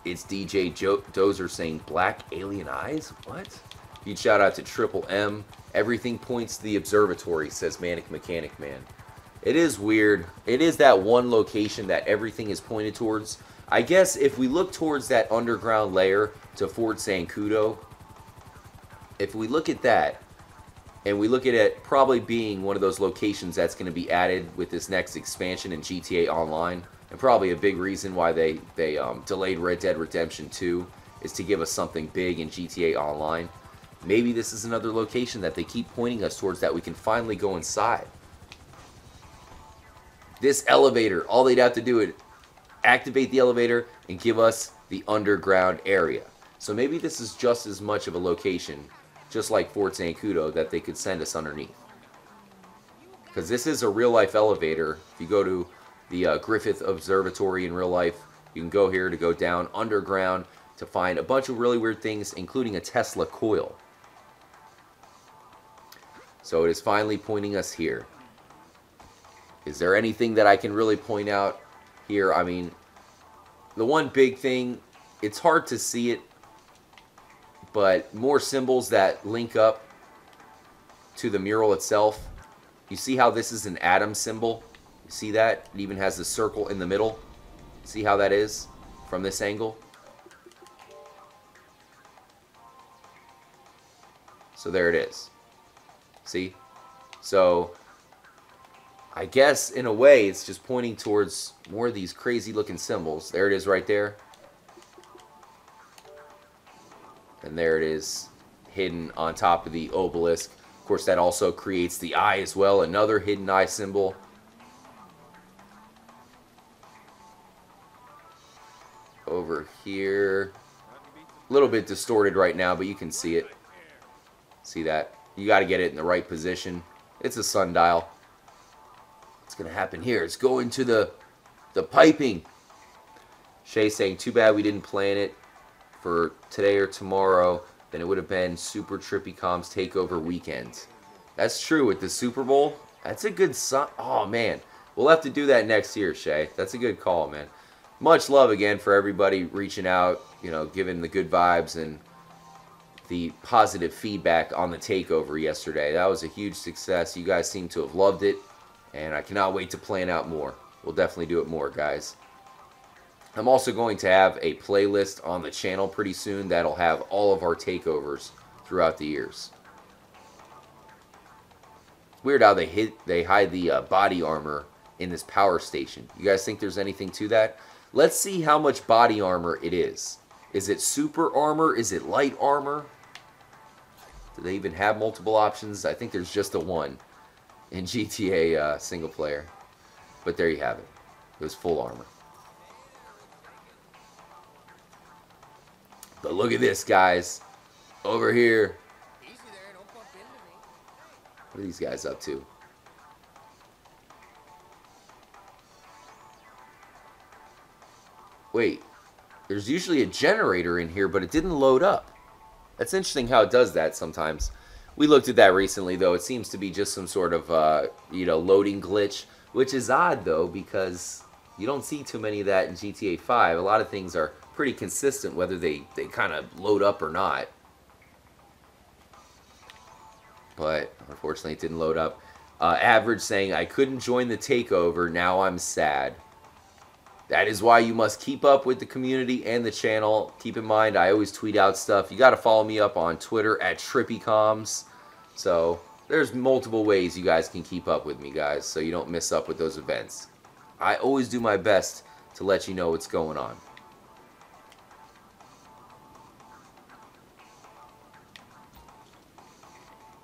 It's DJ Dozer saying black alien eyes? What? Huge shout out to Triple M. Everything points to the observatory, says Manic Mechanic Man. It is weird. It is that one location that everything is pointed towards. I guess if we look towards that underground layer to Fort Zancudo, if we look at that, and we look at it probably being one of those locations that's going to be added with this next expansion in GTA Online, and probably a big reason why they delayed Red Dead Redemption 2 is to give us something big in GTA Online. Maybe this is another location that they keep pointing us towards that we can finally go inside. This elevator, all they'd have to do is activate the elevator and give us the underground area. So maybe this is just as much of a location, just like Fort Zancudo, that they could send us underneath. Because this is a real-life elevator. If you go to the Griffith Observatory in real life, you can go here to go down underground to find a bunch of really weird things, including a Tesla coil. So it is finally pointing us here. Is there anything that I can really point out here? I mean, the one big thing, it's hard to see it, but more symbols that link up to the mural itself. You see how this is an atom symbol? You see that? It even has the circle in the middle. See how that is from this angle? So there it is. See? So I guess in a way it's just pointing towards more of these crazy looking symbols. There it is right there. And there it is hidden on top of the obelisk. Of course, that also creates the eye as well. Another hidden eye symbol. Over here. A little bit distorted right now, but you can see it. See that? You got to get it in the right position. It's a sundial. What's going to happen here? It's going to the piping. Shay saying, too bad we didn't plan it for today or tomorrow. Then it would have been Super Trippy Com's Takeover Weekend. That's true. With the Super Bowl, that's a good sign. Oh, man. We'll have to do that next year, Shay. That's a good call, man. Much love again for everybody reaching out, you know, giving the good vibes and the positive feedback on the takeover yesterday. That was a huge success. You guys seem to have loved it, and I cannot wait to plan out more. We'll definitely do it more, guys. I'm also going to have a playlist on the channel pretty soon that'll have all of our takeovers throughout the years. Weird how they hide the body armor in this power station. You guys think there's anything to that? Let's see how much body armor it is. Is it super armor? Is it light armor? Do they even have multiple options? I think there's just the one in GTA single player. But there you have it. It was full armor. But look at this, guys. Over here. What are these guys up to? Wait. There's usually a generator in here, but it didn't load up. That's interesting how it does that sometimes. We looked at that recently, though. It seems to be just some sort of, you know, loading glitch, which is odd, though, because you don't see too many of that in GTA 5. A lot of things are pretty consistent, whether they kind of load up or not. But, unfortunately, it didn't load up. Average saying, I couldn't join the takeover, now I'm sad. That is why you must keep up with the community and the channel. Keep in mind, I always tweet out stuff. You got to follow me up on Twitter at TrippyComs. So, there's multiple ways you guys can keep up with me, guys, so you don't miss up with those events. I always do my best to let you know what's going on.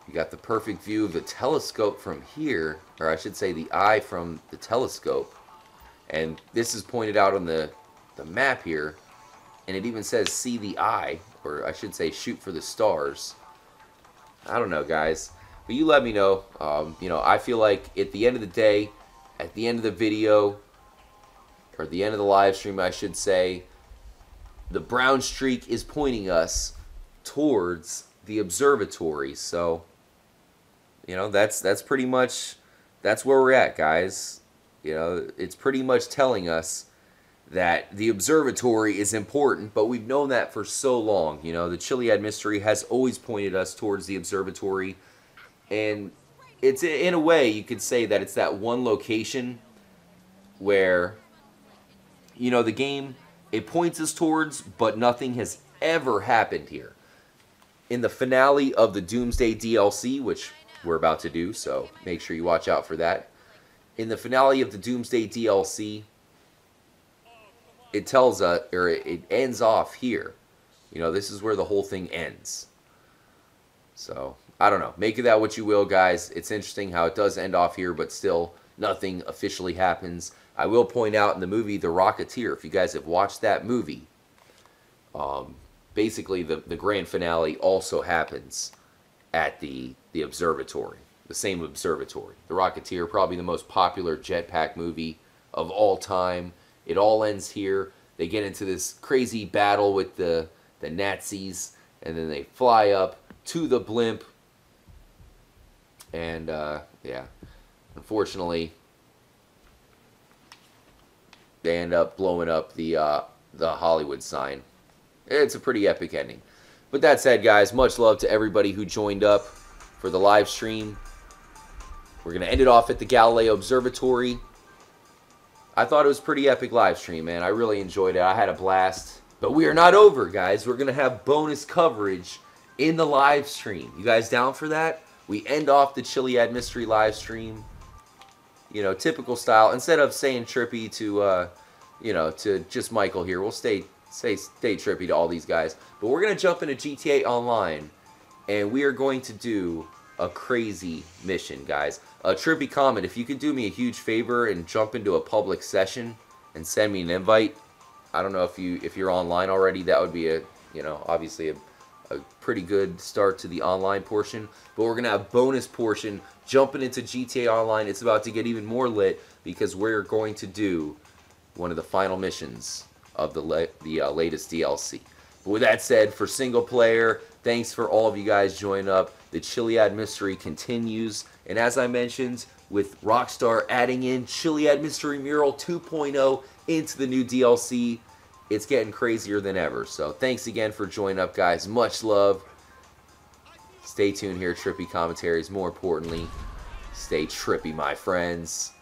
You got the perfect view of the telescope from here, or I should say the eye from the telescope. And this is pointed out on the map here, and it even says see the eye, or I should say shoot for the stars. I don't know, guys, but you let me know. You know, I feel like at the end of the day, at the end of the video, or the end of the live stream, I should say, the brown streak is pointing us towards the observatory. So, you know, that's pretty much, that's where we're at, guys. You know, it's pretty much telling us that the observatory is important, but we've known that for so long. You know, the Chiliad mystery has always pointed us towards the observatory, and it's, in a way, you could say that it's that one location where, you know, the game, it points us towards, but nothing has ever happened here. In the finale of the Doomsday DLC, which we're about to do, so make sure you watch out for that. In the finale of the Doomsday DLC, it tells us, or it ends off here. You know, this is where the whole thing ends. So, I don't know. Make of that what you will, guys. It's interesting how it does end off here, but still nothing officially happens. I will point out in the movie The Rocketeer, if you guys have watched that movie, basically the grand finale also happens at the observatory, the same observatory. The Rocketeer, probably the most popular jetpack movie of all time. It all ends here. They get into this crazy battle with the Nazis, and then they fly up to the blimp, and yeah, unfortunately, they end up blowing up the Hollywood sign. It's a pretty epic ending. But that said, guys, much love to everybody who joined up for the live stream. We're going to end it off at the Galileo Observatory. I thought it was a pretty epic live stream, man. I really enjoyed it. I had a blast. But we are not over, guys. We're going to have bonus coverage in the live stream. You guys down for that? We end off the Chiliad Mystery live stream, you know, typical style. Instead of saying trippy to, you know, to just Michael here, we'll stay trippy to all these guys. But we're going to jump into GTA Online, and we are going to do a crazy mission, guys. Trippy comment, if you could do me a huge favor and jump into a public session and send me an invite. I don't know if you're online already. That would be a, you know, obviously a pretty good start to the online portion. But we're gonna have bonus portion jumping into GTA Online. It's about to get even more lit because we're going to do one of the final missions of the latest DLC. But with that said, for single player, thanks for all of you guys joining up. The Chiliad Mystery continues. And as I mentioned, with Rockstar adding in Chiliad Mystery Mural 2.0 into the new DLC, it's getting crazier than ever. So thanks again for joining up, guys. Much love. Stay tuned here, Trippy Commentaries. More importantly, stay trippy, my friends.